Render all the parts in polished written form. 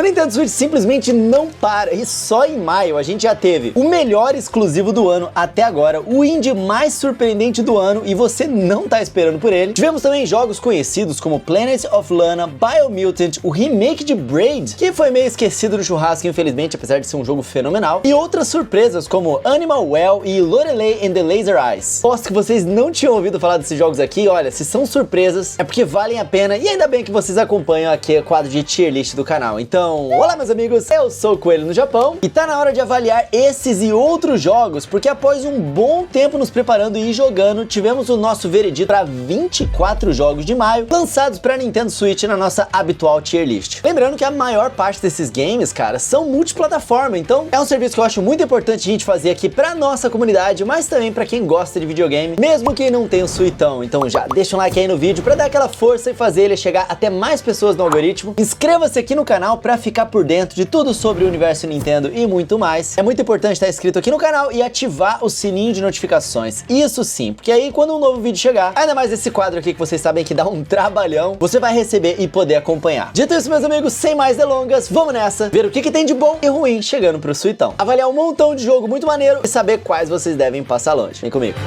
Nintendo Switch simplesmente não para, e só em maio a gente já teve o melhor exclusivo do ano até agora, o indie mais surpreendente do ano, e você não tá esperando por ele. Tivemos também jogos conhecidos como Planet of Lana, Biomutant, o remake de Braid, que foi meio esquecido no churrasco infelizmente, apesar de ser um jogo fenomenal, e outras surpresas como Animal Well e Lorelei and the Laser Eyes. Posto que vocês não tinham ouvido falar desses jogos aqui, olha, se são surpresas é porque valem a pena, e ainda bem que vocês acompanham aqui o quadro de tier list do canal. Então, olá meus amigos, eu sou o Coelho no Japão, e tá na hora de avaliar esses e outros jogos, porque após um bom tempo nos preparando e jogando, tivemos o nosso veredito para 24 jogos de maio, lançados para Nintendo Switch na nossa habitual tier list. Lembrando que a maior parte desses games, cara, são multiplataforma, então é um serviço que eu acho muito importante a gente fazer aqui pra nossa comunidade, mas também pra quem gosta de videogame, mesmo quem não tem o Suitão. Então já deixa um like aí no vídeo pra dar aquela força e fazer ele chegar até mais pessoas no algoritmo. Inscreva-se aqui no canal pra ficar por dentro de tudo sobre o universo Nintendo e muito mais. É muito importante estar inscrito aqui no canal e ativar o sininho de notificações. Isso sim, porque aí quando um novo vídeo chegar, ainda mais esse quadro aqui que vocês sabem que dá um trabalhão, você vai receber e poder acompanhar. Dito isso, meus amigos, sem mais delongas, vamos nessa, ver o que tem de bom e ruim chegando pro Suitão. Avaliar um montão de jogo muito maneiro e saber quais vocês devem passar longe. Vem comigo.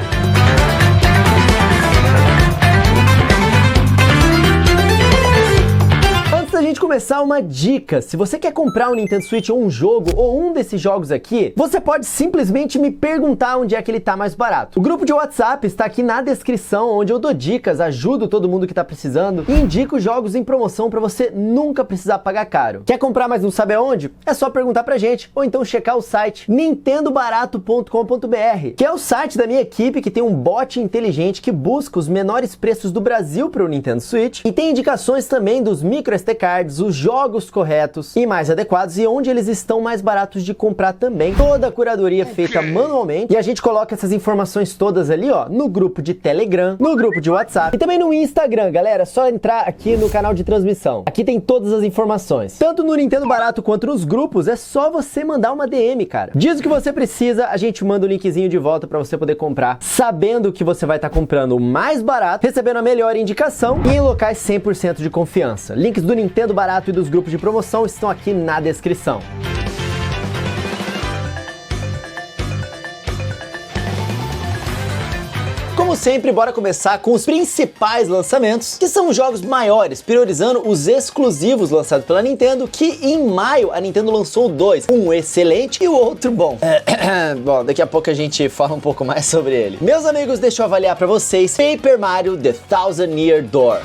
A gente começar, uma dica: se você quer comprar um Nintendo Switch ou um jogo ou um desses jogos aqui, você pode simplesmente me perguntar onde é que ele tá mais barato. O grupo de WhatsApp está aqui na descrição, onde eu dou dicas, ajudo todo mundo que tá precisando e indico jogos em promoção para você nunca precisar pagar caro. Quer comprar, mas não sabe aonde? É só perguntar pra gente, ou então checar o site nintendobarato.com.br, que é o site da minha equipe, que tem um bot inteligente que busca os menores preços do Brasil para o Nintendo Switch e tem indicações também dos micro SD cards, os jogos corretos e mais adequados e onde eles estão mais baratos de comprar também. Toda a curadoria feita manualmente, e a gente coloca essas informações todas ali, ó, no grupo de Telegram, no grupo de WhatsApp e também no Instagram, galera. É só entrar aqui no canal de transmissão. Aqui tem todas as informações. Tanto no Nintendo Barato quanto nos grupos, é só você mandar uma DM, cara. Diz o que você precisa, a gente manda o linkzinho de volta pra você poder comprar, sabendo que você vai estar comprando o mais barato, recebendo a melhor indicação e em locais 100% de confiança. Links do Nintendo Barato e dos grupos de promoção estão aqui na descrição. Como sempre, bora começar com os principais lançamentos, que são os jogos maiores, priorizando os exclusivos lançados pela Nintendo, que em maio a Nintendo lançou dois, um excelente e o outro bom. Bom, daqui a pouco a gente fala um pouco mais sobre ele. Meus amigos, deixa eu avaliar pra vocês Paper Mario The Thousand Year Door.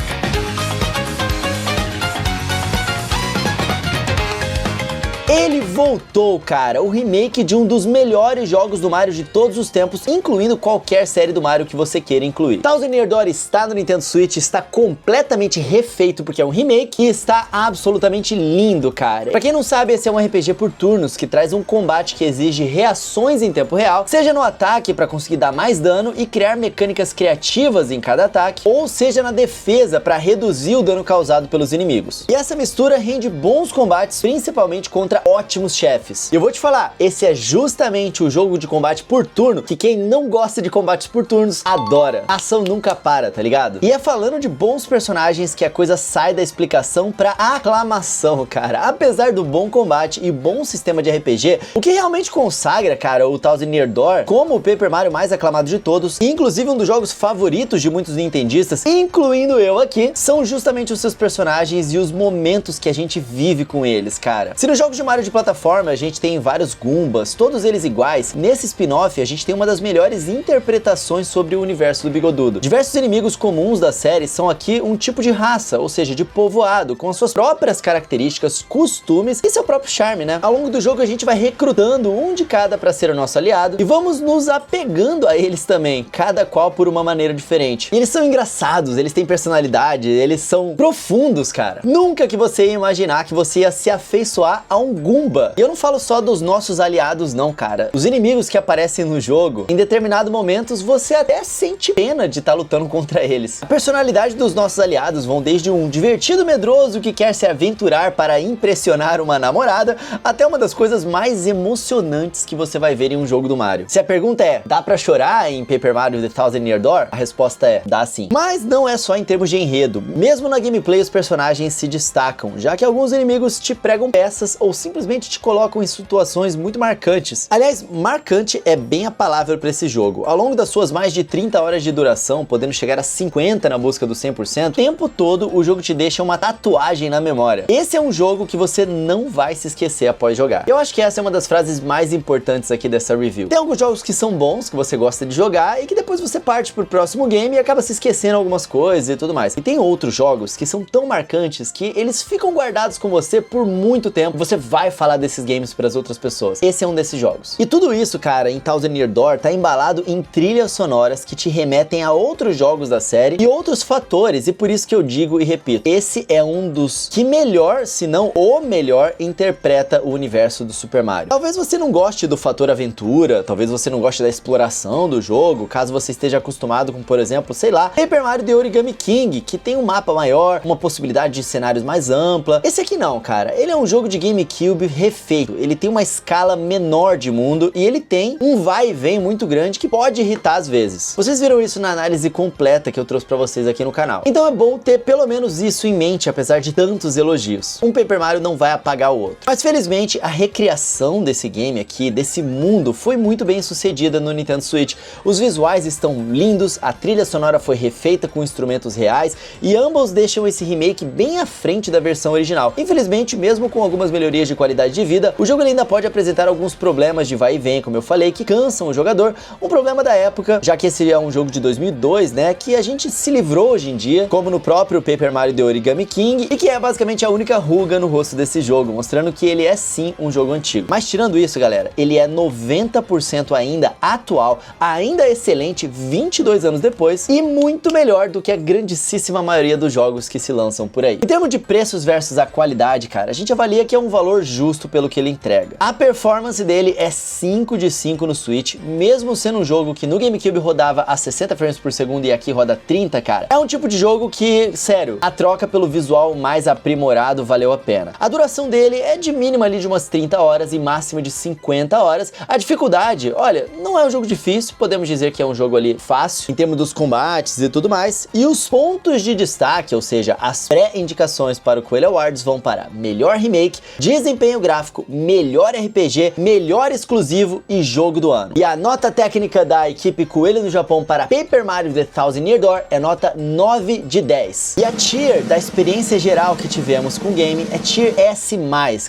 Ele voltou, cara, o remake de um dos melhores jogos do Mario de todos os tempos, incluindo qualquer série do Mario que você queira incluir. Thousand Year Door está no Nintendo Switch, está completamente refeito porque é um remake e está absolutamente lindo, cara. Pra quem não sabe, esse é um RPG por turnos que traz um combate que exige reações em tempo real, seja no ataque para conseguir dar mais dano e criar mecânicas criativas em cada ataque, ou seja na defesa para reduzir o dano causado pelos inimigos. E essa mistura rende bons combates, principalmente contra ótimos chefes. E eu vou te falar, esse é justamente o jogo de combate por turno que quem não gosta de combates por turnos adora. A ação nunca para, tá ligado? E é falando de bons personagens que a coisa sai da explicação pra aclamação, cara. Apesar do bom combate e bom sistema de RPG, o que realmente consagra, cara, o Thousand Year Door como o Paper Mario mais aclamado de todos, e inclusive um dos jogos favoritos de muitos nintendistas, incluindo eu aqui, são justamente os seus personagens e os momentos que a gente vive com eles, cara. Se nos jogos de Mario de plataforma a gente tem vários Goombas, todos eles iguais, nesse spin-off a gente tem uma das melhores interpretações sobre o universo do Bigodudo. Diversos inimigos comuns da série são aqui um tipo de raça, ou seja, de povoado, com suas próprias características, costumes e seu próprio charme, né? Ao longo do jogo a gente vai recrutando um de cada para ser o nosso aliado e vamos nos apegando a eles também, cada qual por uma maneira diferente. E eles são engraçados, eles têm personalidade, eles são profundos, cara. Nunca que você ia imaginar que você ia se afeiçoar a um um Goomba. E eu não falo só dos nossos aliados não, cara. Os inimigos que aparecem no jogo, em determinados momentos, você até sente pena de estar lutando contra eles. A personalidade dos nossos aliados vão desde um divertido medroso que quer se aventurar para impressionar uma namorada, até uma das coisas mais emocionantes que você vai ver em um jogo do Mario. Se a pergunta é, dá pra chorar em Paper Mario The Thousand Year Door? A resposta é, dá sim. Mas não é só em termos de enredo. Mesmo na gameplay os personagens se destacam, já que alguns inimigos te pregam peças ou simplesmente te colocam em situações muito marcantes. Aliás, marcante é bem a palavra para esse jogo. Ao longo das suas mais de 30 horas de duração, podendo chegar a 50 na busca do 100%, o tempo todo o jogo te deixa uma tatuagem na memória. Esse é um jogo que você não vai se esquecer após jogar. Eu acho que essa é uma das frases mais importantes aqui dessa review. Tem alguns jogos que são bons, que você gosta de jogar e que depois você parte pro próximo game e acaba se esquecendo algumas coisas e tudo mais. E tem outros jogos que são tão marcantes que eles ficam guardados com você por muito tempo. Você vai falar desses games para as outras pessoas. Esse é um desses jogos. E tudo isso, cara, em Thousand Year Door tá embalado em trilhas sonoras que te remetem a outros jogos da série e outros fatores, e por isso que eu digo e repito, esse é um dos que melhor, se não o melhor, interpreta o universo do Super Mario. Talvez você não goste do fator aventura, talvez você não goste da exploração do jogo, caso você esteja acostumado com, por exemplo, sei lá, Paper Mario The Origami King, que tem um mapa maior, uma possibilidade de cenários mais ampla. Esse aqui não, cara, ele é um jogo de GameCube refeito, ele tem uma escala menor de mundo e ele tem um vai e vem muito grande que pode irritar às vezes. Vocês viram isso na análise completa que eu trouxe pra vocês aqui no canal. Então é bom ter pelo menos isso em mente, apesar de tantos elogios. Um Paper Mario não vai apagar o outro. Mas felizmente a recriação desse game aqui, desse mundo, foi muito bem sucedida no Nintendo Switch. Os visuais estão lindos, a trilha sonora foi refeita com instrumentos reais e ambos deixam esse remake bem à frente da versão original. Infelizmente, mesmo com algumas melhorias de qualidade de vida, o jogo ainda pode apresentar alguns problemas de vai e vem, como eu falei, que cansam o jogador, um problema da época, já que esse é um jogo de 2002, né, que a gente se livrou hoje em dia, como no próprio Paper Mario The Origami King, e que é basicamente a única ruga no rosto desse jogo, mostrando que ele é sim um jogo antigo. Mas tirando isso, galera, ele é 90% ainda atual, ainda excelente 22 anos depois e muito melhor do que a grandíssima maioria dos jogos que se lançam por aí. Em termos de preços versus a qualidade, cara, a gente avalia que é um valor justo pelo que ele entrega. A performance dele é 5 de 5 no Switch, mesmo sendo um jogo que no GameCube rodava a 60 frames por segundo e aqui roda 30, cara. É um tipo de jogo que, sério, a troca pelo visual mais aprimorado valeu a pena. A duração dele é de mínima ali de umas 30 horas e máxima de 50 horas. A dificuldade, olha, não é um jogo difícil, podemos dizer que é um jogo ali fácil, em termos dos combates e tudo mais. E os pontos de destaque, ou seja, as pré-indicações para o Coelho Awards vão para melhor remake, desempenho gráfico, melhor RPG, melhor exclusivo e jogo do ano. E a nota técnica da equipe Coelho no Japão para Paper Mario The Thousand Year Door é nota 9 de 10. E a tier da experiência geral que tivemos com o game é tier S+,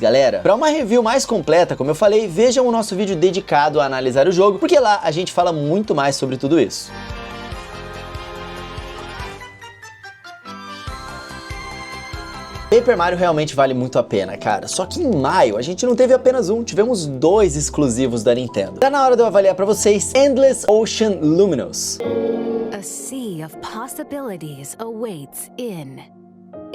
galera. Para uma review mais completa, como eu falei, vejam o nosso vídeo dedicado a analisar o jogo, porque lá a gente fala muito mais sobre tudo isso. Paper Mario realmente vale muito a pena, cara. Só que em maio a gente não teve apenas um, tivemos 2 exclusivos da Nintendo. Tá na hora de eu avaliar pra vocês Endless Ocean Luminous. A sea of possibilities awaits in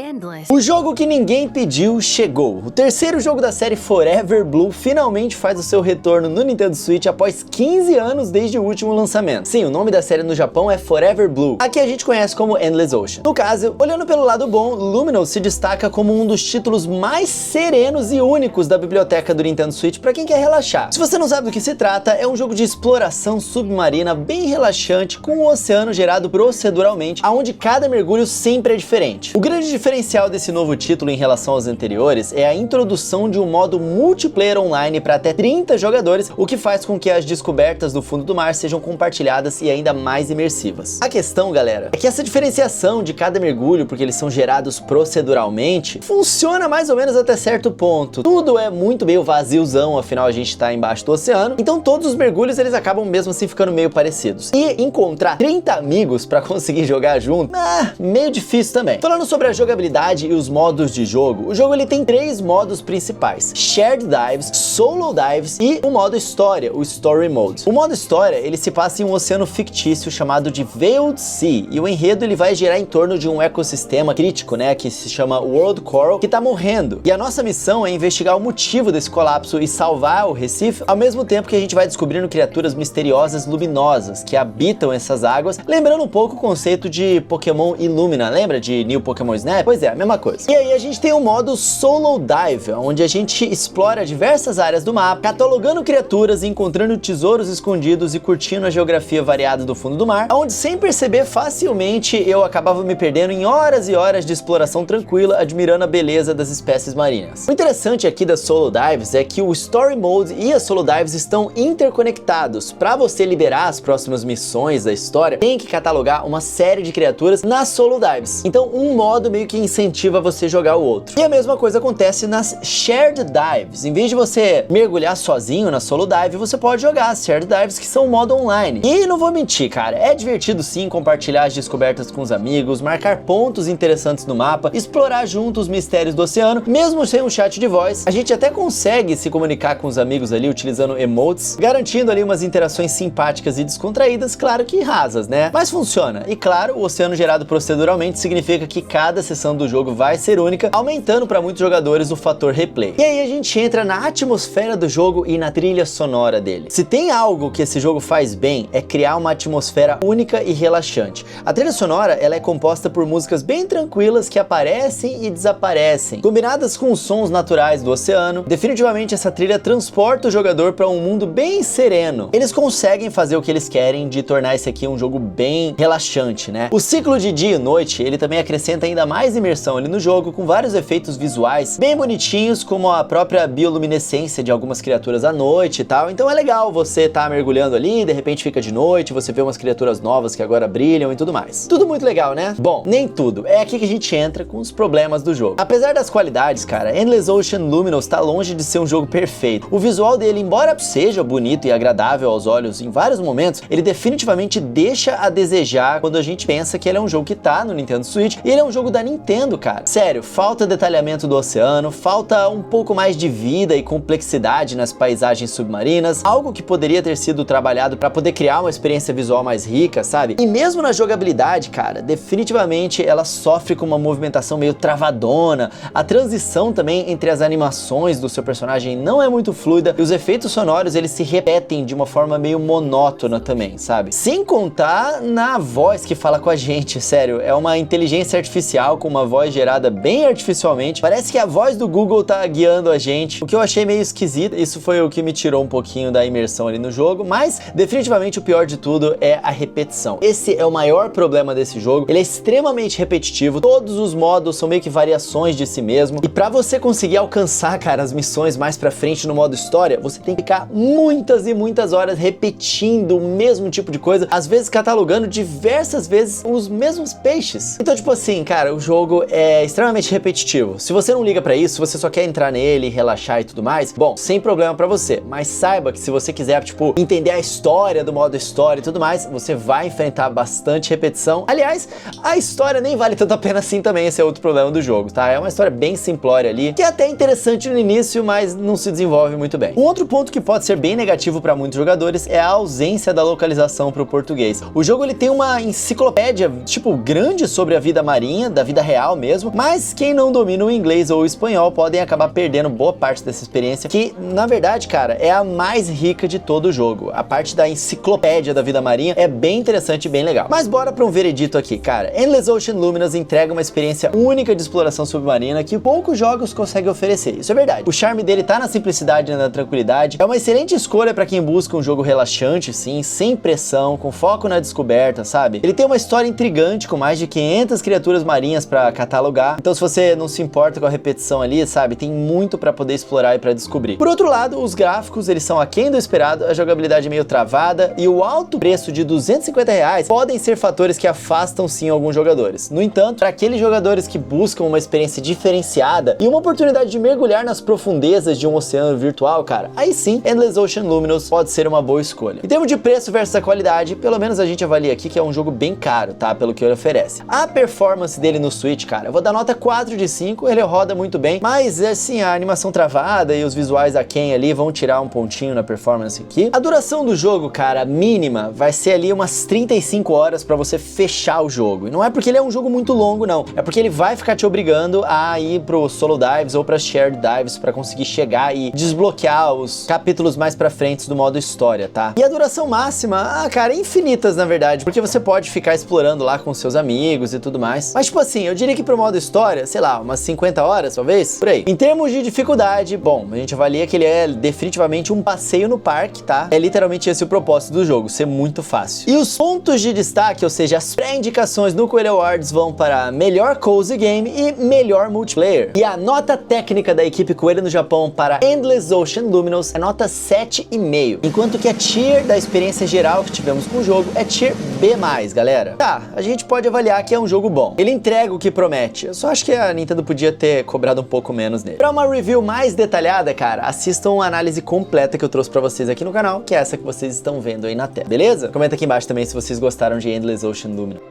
Endless. O jogo que ninguém pediu chegou. O terceiro jogo da série Forever Blue finalmente faz o seu retorno no Nintendo Switch após 15 anos desde o último lançamento. Sim, o nome da série no Japão é Forever Blue. Aqui a gente conhece como Endless Ocean. No caso, olhando pelo lado bom, Luminous se destaca como um dos títulos mais serenos e únicos da biblioteca do Nintendo Switch para quem quer relaxar. Se você não sabe do que se trata, é um jogo de exploração submarina bem relaxante com um oceano gerado proceduralmente, onde cada mergulho sempre é diferente. O grande diferencial desse novo título em relação aos anteriores é a introdução de um modo multiplayer online para até 30 jogadores, o que faz com que as descobertas do fundo do mar sejam compartilhadas e ainda mais imersivas. A questão, galera, é que essa diferenciação de cada mergulho, porque eles são gerados proceduralmente, funciona mais ou menos até certo ponto. Tudo é muito meio vaziozão, afinal a gente tá embaixo do oceano, então todos os mergulhos eles acabam mesmo assim ficando meio parecidos. E encontrar 30 amigos para conseguir jogar junto, meio difícil também. Falando sobre a jogabilidade, jogabilidade e os modos de jogo, o jogo ele tem 3 modos principais: Shared Dives, Solo Dives e o modo história, o Story Mode. O modo história, ele se passa em um oceano fictício chamado de Veiled Sea, e o enredo ele vai girar em torno de um ecossistema crítico, né, que se chama World Coral, que tá morrendo. E a nossa missão é investigar o motivo desse colapso e salvar o Recife, ao mesmo tempo que a gente vai descobrindo criaturas misteriosas luminosas que habitam essas águas, lembrando um pouco o conceito de Pokémon Illumina, lembra de New Pokémon Snap? Pois é, a mesma coisa. E aí a gente tem o modo Solo Dive, onde a gente explora diversas áreas do mapa, catalogando criaturas, encontrando tesouros escondidos e curtindo a geografia variada do fundo do mar, onde sem perceber facilmente eu acabava me perdendo em horas e horas de exploração tranquila, admirando a beleza das espécies marinhas. O interessante aqui das Solo Dives é que o Story Mode e as Solo Dives estão interconectados. Para você liberar as próximas missões da história, tem que catalogar uma série de criaturas nas Solo Dives. Então um modo meio que incentiva você jogar o outro. E a mesma coisa acontece nas Shared Dives. Em vez de você mergulhar sozinho na Solo Dive, você pode jogar as Shared Dives, que são o modo online. E não vou mentir, cara, é divertido sim compartilhar as descobertas com os amigos, marcar pontos interessantes no mapa, explorar junto os mistérios do oceano, mesmo sem um chat de voz. A gente até consegue se comunicar com os amigos ali utilizando emotes, garantindo ali umas interações simpáticas e descontraídas, claro que rasas, né? Mas funciona. E claro, o oceano gerado proceduralmente significa que cada sessão do jogo vai ser única, aumentando para muitos jogadores o fator replay. E aí a gente entra na atmosfera do jogo e na trilha sonora dele. Se tem algo que esse jogo faz bem, é criar uma atmosfera única e relaxante. A trilha sonora, ela é composta por músicas bem tranquilas que aparecem e desaparecem, combinadas com os sons naturais do oceano. Definitivamente essa trilha transporta o jogador para um mundo bem sereno. Eles conseguem fazer o que eles querem de tornar esse aqui um jogo bem relaxante, né? O ciclo de dia e noite, ele também acrescenta ainda mais imersão ali no jogo, com vários efeitos visuais bem bonitinhos, como a própria bioluminescência de algumas criaturas à noite e tal. Então é legal você tá mergulhando ali, de repente fica de noite, você vê umas criaturas novas que agora brilham e tudo mais. Tudo muito legal, né? Bom, nem tudo. É aqui que a gente entra com os problemas do jogo. Apesar das qualidades, cara, Endless Ocean Luminous tá longe de ser um jogo perfeito. O visual dele, embora seja bonito e agradável aos olhos em vários momentos, ele definitivamente deixa a desejar quando a gente pensa que ele é um jogo que tá no Nintendo Switch, e ele é um jogo da Nintendo, cara. Sério, falta detalhamento do oceano, falta um pouco mais de vida e complexidade nas paisagens submarinas, algo que poderia ter sido trabalhado para poder criar uma experiência visual mais rica, sabe? E mesmo na jogabilidade, cara, definitivamente ela sofre com uma movimentação meio travadona, a transição também entre as animações do seu personagem não é muito fluida, e os efeitos sonoros eles se repetem de uma forma meio monótona também, sabe? Sem contar na voz que fala com a gente, sério, é uma inteligência artificial com uma voz gerada bem artificialmente, parece que a voz do Google tá guiando a gente, o que eu achei meio esquisito. Isso foi o que me tirou um pouquinho da imersão ali no jogo, mas definitivamente o pior de tudo é a repetição. Esse é o maior problema desse jogo, ele é extremamente repetitivo, todos os modos são meio que variações de si mesmo, e pra você conseguir alcançar, cara, as missões mais pra frente no modo história, você tem que ficar muitas e muitas horas repetindo o mesmo tipo de coisa, às vezes catalogando diversas vezes os mesmos peixes. Então, tipo assim, cara, o jogo é extremamente repetitivo. Se você não liga pra isso, se você só quer entrar nele, relaxar e tudo mais, bom, sem problema pra você, mas saiba que se você quiser, tipo, entender a história do modo história e tudo mais, você vai enfrentar bastante repetição. Aliás, a história nem vale tanto a pena assim também, esse é outro problema do jogo, tá? É uma história bem simplória ali, que é até interessante no início, mas não se desenvolve muito bem. Um outro ponto que pode ser bem negativo para muitos jogadores é a ausência da localização para o português. O jogo ele tem uma enciclopédia, tipo, grande sobre a vida marinha, da vida real mesmo, mas quem não domina o inglês ou o espanhol podem acabar perdendo boa parte dessa experiência, que, na verdade, cara, é a mais rica de todo o jogo. A parte da enciclopédia da vida marinha é bem interessante e bem legal. Mas bora para um veredito aqui, cara. Endless Ocean Luminous entrega uma experiência única de exploração submarina que poucos jogos conseguem oferecer. Isso é verdade. O charme dele tá na simplicidade e na tranquilidade. É uma excelente escolha para quem busca um jogo relaxante, sim, sem pressão, com foco na descoberta, sabe? Ele tem uma história intrigante com mais de 500 criaturas marinhas para catalogar. Então, se você não se importa com a repetição ali, sabe, tem muito para poder explorar e para descobrir. Por outro lado, os gráficos, eles são aquém do esperado, a jogabilidade meio travada e o alto preço de R$250 podem ser fatores que afastam sim alguns jogadores. No entanto, para aqueles jogadores que buscam uma experiência diferenciada e uma oportunidade de mergulhar nas profundezas de um oceano virtual, cara, aí sim, Endless Ocean Luminous pode ser uma boa escolha. Em termos de preço versus a qualidade, pelo menos a gente avalia aqui que é um jogo bem caro, tá? Pelo que ele oferece. A performance dele no Switch, cara, eu vou dar nota 4 de 5, ele roda muito bem, mas assim, a animação travada e os visuais aquém ali vão tirar um pontinho na performance aqui. A duração do jogo, cara, mínima, vai ser ali umas 35 horas pra você fechar o jogo. E não é porque ele é um jogo muito longo, não. É porque ele vai ficar te obrigando a ir pro solo dives ou pra shared dives pra conseguir chegar e desbloquear os capítulos mais pra frente do modo história, tá? E a duração máxima, cara, é infinitas, na verdade, porque você pode ficar explorando lá com seus amigos e tudo mais. Mas, tipo assim, eu diria que pro modo história, sei lá, umas 50 horas, talvez, por aí. Em termos de dificuldade, bom, a gente avalia que ele é definitivamente um passeio no parque, tá? É literalmente esse o propósito do jogo, ser muito fácil. E os pontos de destaque, ou seja, as pré-indicações no Coelho Awards vão para melhor cozy game e melhor multiplayer. E a nota técnica da equipe Coelho no Japão para Endless Ocean Luminous é nota 7,5, enquanto que a tier da experiência geral que tivemos com o jogo é tier B+, galera. Tá, a gente pode avaliar que é um jogo bom. Ele entrega o que promete. Eu só acho que a Nintendo podia ter cobrado um pouco menos nele. Pra uma review mais detalhada, cara, assistam a análise completa que eu trouxe pra vocês aqui no canal, que é essa que vocês estão vendo aí na tela, beleza? Comenta aqui embaixo também se vocês gostaram de Endless Ocean Luminous.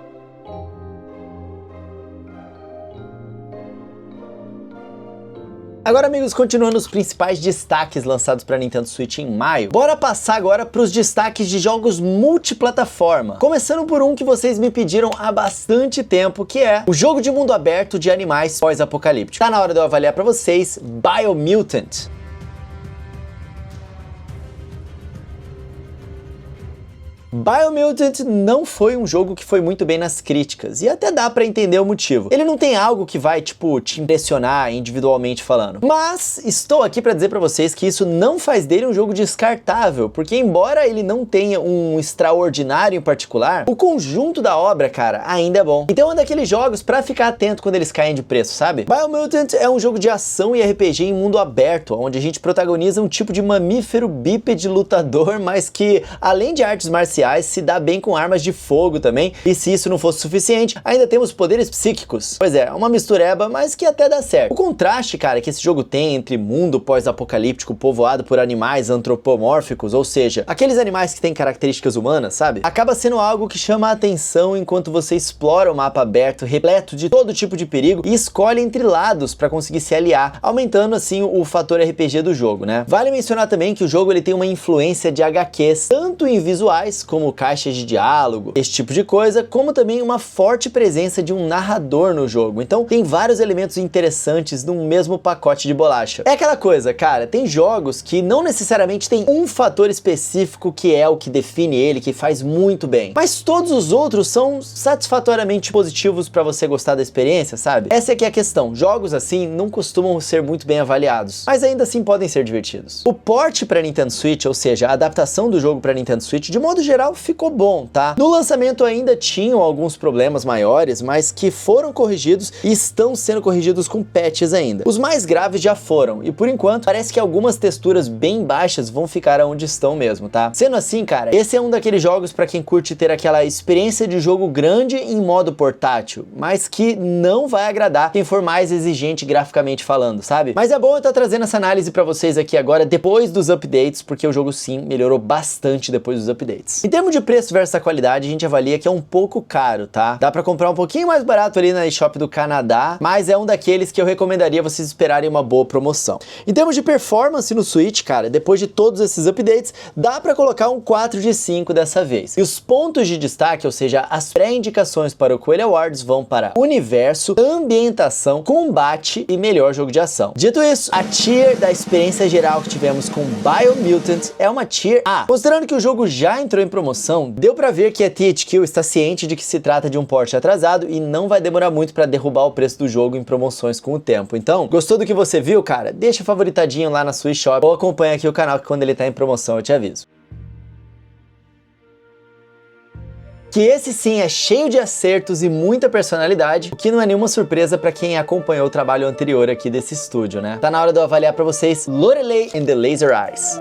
Agora, amigos, continuando os principais destaques lançados para Nintendo Switch em maio, bora passar agora para os destaques de jogos multiplataforma. Começando por um que vocês me pediram há bastante tempo, que é o jogo de mundo aberto de animais pós-apocalíptico. Tá na hora de eu avaliar para vocês Biomutant. Biomutant não foi um jogo que foi muito bem nas críticas, e até dá pra entender o motivo. Ele não tem algo que vai, tipo, te impressionar individualmente falando. Mas estou aqui pra dizer pra vocês que isso não faz dele um jogo descartável, porque embora ele não tenha um extraordinário em particular, o conjunto da obra, cara, ainda é bom. Então é um daqueles jogos pra ficar atento quando eles caem de preço, sabe? Biomutant é um jogo de ação e RPG em mundo aberto, onde a gente protagoniza um tipo de mamífero bípede lutador, mas que, além de artes marciais, se dá bem com armas de fogo também, e se isso não fosse suficiente, ainda temos poderes psíquicos. Pois é, uma mistureba, mas que até dá certo. O contraste, cara, que esse jogo tem entre mundo pós-apocalíptico povoado por animais antropomórficos, ou seja, aqueles animais que têm características humanas, sabe? Acaba sendo algo que chama a atenção enquanto você explora o mapa aberto, repleto de todo tipo de perigo, e escolhe entre lados para conseguir se aliar, aumentando assim o fator RPG do jogo, né? Vale mencionar também que o jogo ele tem uma influência de HQs, tanto em visuais como caixas de diálogo, esse tipo de coisa, como também uma forte presença de um narrador no jogo. Então tem vários elementos interessantes num mesmo pacote de bolacha. É aquela coisa, cara, tem jogos que não necessariamente tem um fator específico que é o que define ele, que faz muito bem, mas todos os outros são satisfatoriamente positivos pra você gostar da experiência, sabe? Essa é que é a questão. Jogos assim não costumam ser muito bem avaliados, mas ainda assim podem ser divertidos. O port pra Nintendo Switch, ou seja, a adaptação do jogo pra Nintendo Switch, de modo geral, ficou bom, tá? No lançamento ainda tinham alguns problemas maiores, mas que foram corrigidos e estão sendo corrigidos com patches ainda. Os mais graves já foram, e por enquanto parece que algumas texturas bem baixas vão ficar onde estão mesmo, tá? Sendo assim, cara, esse é um daqueles jogos pra quem curte ter aquela experiência de jogo grande em modo portátil, mas que não vai agradar quem for mais exigente graficamente falando, sabe? Mas é bom eu estar trazendo essa análise pra vocês aqui agora, depois dos updates, porque o jogo sim melhorou bastante depois dos updates. Em termos de preço versus a qualidade, a gente avalia que é um pouco caro, tá? Dá pra comprar um pouquinho mais barato ali na eShop do Canadá, mas é um daqueles que eu recomendaria vocês esperarem uma boa promoção. Em termos de performance no Switch, cara, depois de todos esses updates, dá pra colocar um 4 de 5 dessa vez. E os pontos de destaque, ou seja, as pré-indicações para o Coelho Awards vão para universo, ambientação, combate e melhor jogo de ação. Dito isso, a tier da experiência geral que tivemos com Biomutant é uma tier A. Considerando que o jogo já entrou em promoção, deu pra ver que a THQ está ciente de que se trata de um port atrasado e não vai demorar muito pra derrubar o preço do jogo em promoções com o tempo. Então, gostou do que você viu, cara? Deixa favoritadinho lá na sua eShop ou acompanha aqui o canal que quando ele tá em promoção eu te aviso. Que esse sim é cheio de acertos e muita personalidade, o que não é nenhuma surpresa pra quem acompanhou o trabalho anterior aqui desse estúdio, né? Tá na hora de eu avaliar pra vocês Lorelei and the Laser Eyes.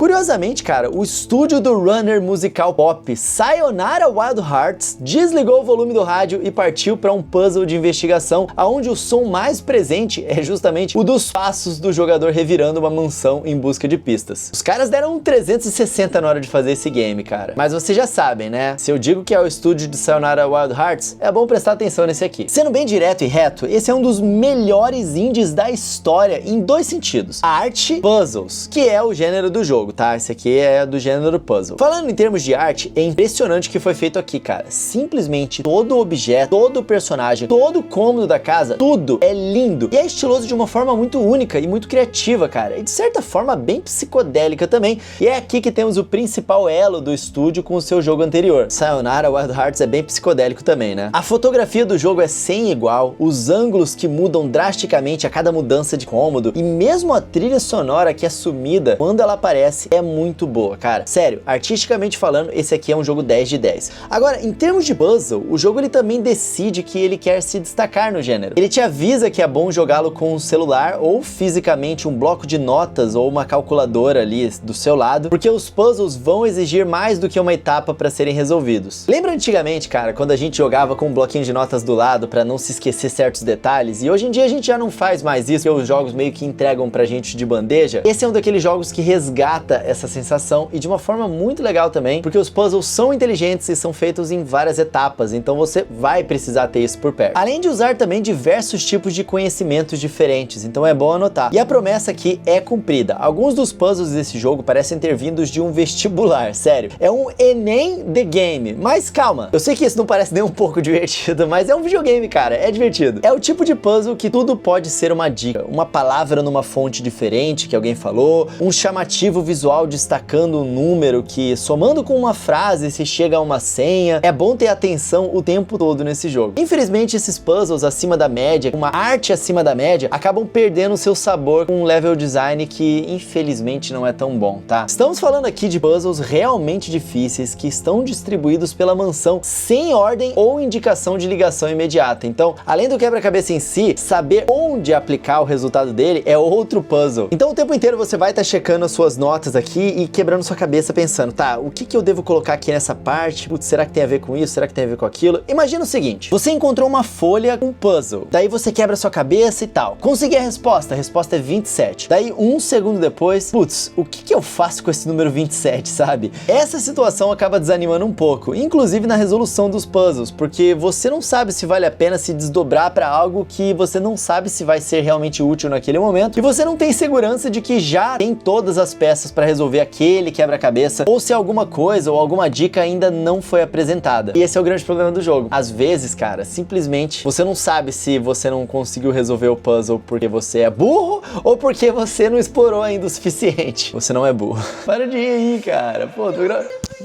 Curiosamente, cara, o estúdio do runner musical pop Sayonara Wild Hearts desligou o volume do rádio e partiu para um puzzle de investigação, onde o som mais presente é justamente o dos passos do jogador revirando uma mansão em busca de pistas. Os caras deram um 360 na hora de fazer esse game, cara. Mas vocês já sabem, né? Se eu digo que é o estúdio de Sayonara Wild Hearts, é bom prestar atenção nesse aqui. Sendo bem direto e reto, esse é um dos melhores indies da história em dois sentidos. A arte, puzzles, que é o gênero do jogo, tá? Esse aqui é do gênero puzzle. Falando em termos de arte, é impressionante o que foi feito aqui, cara. Simplesmente todo objeto, todo personagem, todo cômodo da casa, tudo é lindo. E é estiloso de uma forma muito única e muito criativa, cara. E de certa forma bem psicodélica também. E é aqui que temos o principal elo do estúdio com o seu jogo anterior. Sayonara Wild Hearts é bem psicodélico também, né? A fotografia do jogo é sem igual, os ângulos que mudam drasticamente a cada mudança de cômodo, e mesmo a trilha sonora que é sumida quando ela aparece é muito boa, cara. Sério, artisticamente falando, esse aqui é um jogo 10 de 10. Agora, em termos de puzzle, o jogo ele também decide que ele quer se destacar no gênero. Ele te avisa que é bom jogá-lo com um celular ou fisicamente um bloco de notas ou uma calculadora ali do seu lado, porque os puzzles vão exigir mais do que uma etapa para serem resolvidos. Lembra antigamente, cara, quando a gente jogava com um bloquinho de notas do lado para não se esquecer certos detalhes? E hoje em dia a gente já não faz mais isso, porque os jogos meio que entregam pra gente de bandeja. Esse é um daqueles jogos que resgata essa sensação e de uma forma muito legal também, porque os puzzles são inteligentes e são feitos em várias etapas, então você vai precisar ter isso por perto. Além de usar também diversos tipos de conhecimentos diferentes, então é bom anotar. E a promessa aqui é cumprida. Alguns dos puzzles desse jogo parecem ter vindos de um vestibular, sério. É um Enem The Game. Mas calma, eu sei que isso não parece nem um pouco divertido, mas é um videogame, cara, é divertido. É o tipo de puzzle que tudo pode ser uma dica, uma palavra numa fonte diferente que alguém falou, um chamativo visual destacando um número que, somando com uma frase, se chega a uma senha. É bom ter atenção o tempo todo nesse jogo. Infelizmente, esses puzzles acima da média, uma arte acima da média, acabam perdendo seu sabor com um level design que, infelizmente, não é tão bom, tá? Estamos falando aqui de puzzles realmente difíceis que estão distribuídos pela mansão sem ordem ou indicação de ligação imediata. Então, além do quebra-cabeça em si, saber onde aplicar o resultado dele é outro puzzle. Então, o tempo inteiro você vai estar checando as suas notas aqui e quebrando sua cabeça pensando, tá, o que eu devo colocar aqui nessa parte? Putz, será que tem a ver com isso? Será que tem a ver com aquilo? Imagina o seguinte, você encontrou uma folha com puzzle, daí você quebra sua cabeça e tal. Consegui a resposta é 27. Daí, um segundo depois, putz, o que eu faço com esse número 27, sabe? Essa situação acaba desanimando um pouco, inclusive na resolução dos puzzles, porque você não sabe se vale a pena se desdobrar para algo que você não sabe se vai ser realmente útil naquele momento, e você não tem segurança de que já tem todas as peças para resolver aquele quebra-cabeça, ou se alguma coisa ou alguma dica ainda não foi apresentada. E esse é o grande problema do jogo. Às vezes, cara, simplesmente você não sabe se você não conseguiu resolver o puzzle porque você é burro ou porque você não explorou ainda o suficiente. Você não é burro. Para de rir aí, cara. Pô, tô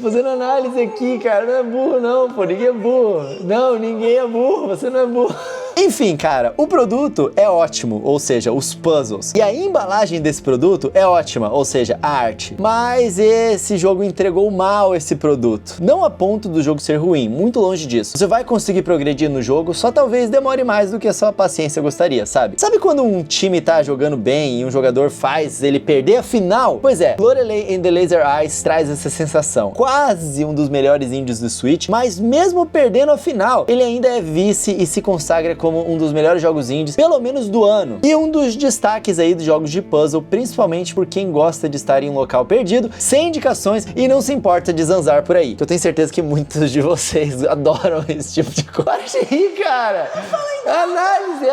fazendo análise aqui, cara. Não é burro não, pô. Ninguém é burro. Não, ninguém é burro. Você não é burro. Enfim, cara, o produto é ótimo, ou seja, os puzzles. E a embalagem desse produto é ótima, ou seja, a arte. Mas esse jogo entregou mal esse produto. Não a ponto do jogo ser ruim, muito longe disso. Você vai conseguir progredir no jogo, só talvez demore mais do que a sua paciência gostaria, sabe? Sabe quando um time tá jogando bem e um jogador faz ele perder a final? Pois é, Lorelei and the Laser Eyes traz essa sensação. Quase um dos melhores indies do Switch, mas mesmo perdendo a final, ele ainda é vice e se consagra como um dos melhores jogos indies, pelo menos do ano. E um dos destaques aí dos jogos de puzzle, principalmente por quem gosta de estar em um local perdido, sem indicações e não se importa de zanzar por aí. Eu tenho certeza que muitos de vocês adoram esse tipo de coisa. Para de rir, cara!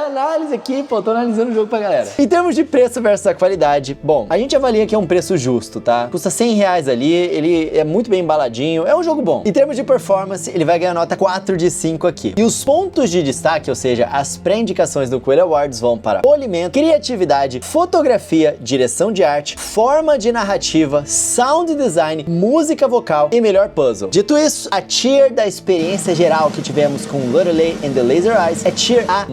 Análise aqui, pô, tô analisando o jogo pra galera. Em termos de preço versus a qualidade, bom, a gente avalia que é um preço justo, tá? Custa R$100 ali, ele é muito bem embaladinho, é um jogo bom. Em termos de performance, ele vai ganhar nota 4 de 5 aqui. E os pontos de destaque, ou seja, as pré-indicações do Coelho Awards vão para polimento, criatividade, fotografia, direção de arte, forma de narrativa, sound design, música vocal e melhor puzzle. Dito isso, a tier da experiência geral que tivemos com Lorelei and the Laser Eyes é tier A+.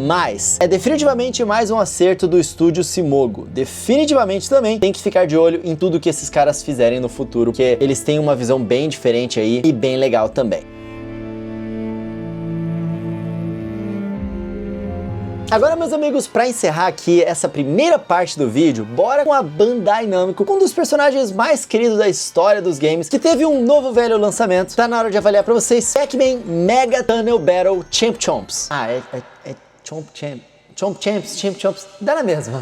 É definitivamente mais um acerto do estúdio Simogo. Definitivamente também tem que ficar de olho em tudo que esses caras fizerem no futuro, porque eles têm uma visão bem diferente aí e bem legal também. Agora, meus amigos, pra encerrar aqui essa primeira parte do vídeo, bora com a Bandai Namco, um dos personagens mais queridos da história dos games, que teve um novo velho lançamento. Tá na hora de avaliar pra vocês Pac-Man Mega Tunnel Battle Champ Chomps. Ah, é Chomp Champs, dá na mesma.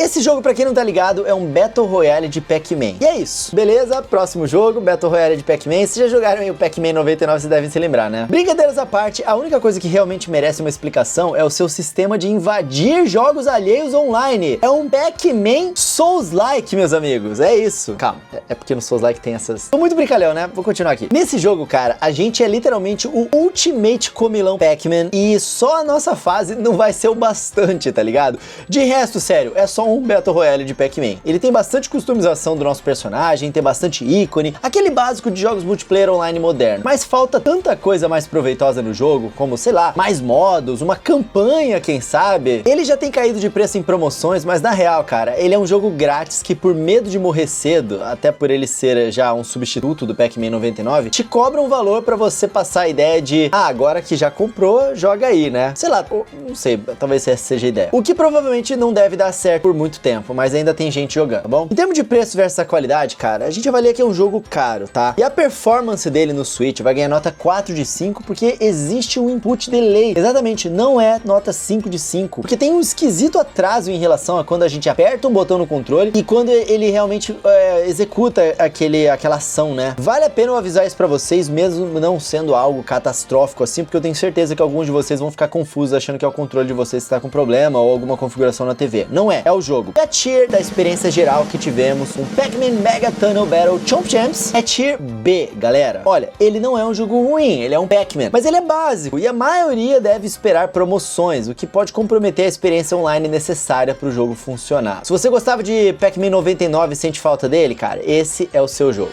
Esse jogo, pra quem não tá ligado, é um Battle Royale de Pac-Man. E é isso, beleza? Próximo jogo, Battle Royale de Pac-Man. Se já jogaram aí o Pac-Man 99, vocês devem se lembrar, né? Brincadeiras à parte, a única coisa que realmente merece uma explicação é o seu sistema de invadir jogos alheios online. É um Pac-Man Souls-like, meus amigos. É isso. Calma, é porque no Souls-like tem essas... Tô muito brincalhão, né? Vou continuar aqui. Nesse jogo, cara, a gente é literalmente o Ultimate Comilão Pac-Man e só a nossa fase não vai ser o bastante, tá ligado? De resto, sério, é só um Battle Royale de Pac-Man. Ele tem bastante customização do nosso personagem, tem bastante ícone, aquele básico de jogos multiplayer online moderno. Mas falta tanta coisa mais proveitosa no jogo, como, sei lá, mais modos, uma campanha, quem sabe? Ele já tem caído de preço em promoções, mas na real, cara, ele é um jogo grátis que, por medo de morrer cedo, até por ele ser já um substituto do Pac-Man 99, te cobra um valor pra você passar a ideia de, agora que já comprou, joga aí, né? Sei lá, não sei, talvez essa seja a ideia. O que provavelmente não deve dar certo por muito tempo, mas ainda tem gente jogando, tá bom? Em termos de preço versus a qualidade, cara, a gente avalia que é um jogo caro, tá? E a performance dele no Switch vai ganhar nota 4 de 5 porque existe um input delay. Exatamente, não é nota 5 de 5, porque tem um esquisito atraso em relação a quando a gente aperta um botão no controle e quando ele realmente executa aquela ação, né? Vale a pena eu avisar isso pra vocês, mesmo não sendo algo catastrófico assim, porque eu tenho certeza que alguns de vocês vão ficar confusos achando que é o controle de vocês que tá com problema ou alguma configuração na TV. Não é, é o jogo. E a tier da experiência geral que tivemos com Pac-Man Mega Tunnel Battle Chomp Champs é tier B, galera. Olha, ele não é um jogo ruim, ele é um Pac-Man, mas ele é básico e a maioria deve esperar promoções, o que pode comprometer a experiência online necessária para o jogo funcionar. Se você gostava de Pac-Man 99 e sente falta dele, cara, esse é o seu jogo.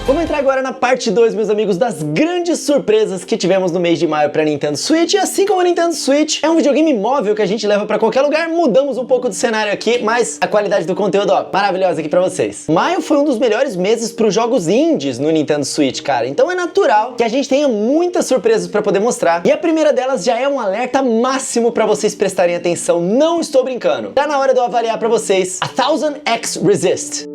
Vamos entrar agora na parte 2, meus amigos, das grandes surpresas que tivemos no mês de maio para Nintendo Switch. E assim como a Nintendo Switch é um videogame móvel que a gente leva para qualquer lugar, mudamos um pouco do cenário aqui, mas a qualidade do conteúdo, ó, maravilhosa aqui para vocês. Maio foi um dos melhores meses para os jogos indies no Nintendo Switch, cara. Então é natural que a gente tenha muitas surpresas para poder mostrar. E a primeira delas já é um alerta máximo para vocês prestarem atenção. Não estou brincando. Tá na hora de eu avaliar para vocês a Thousand X Resist.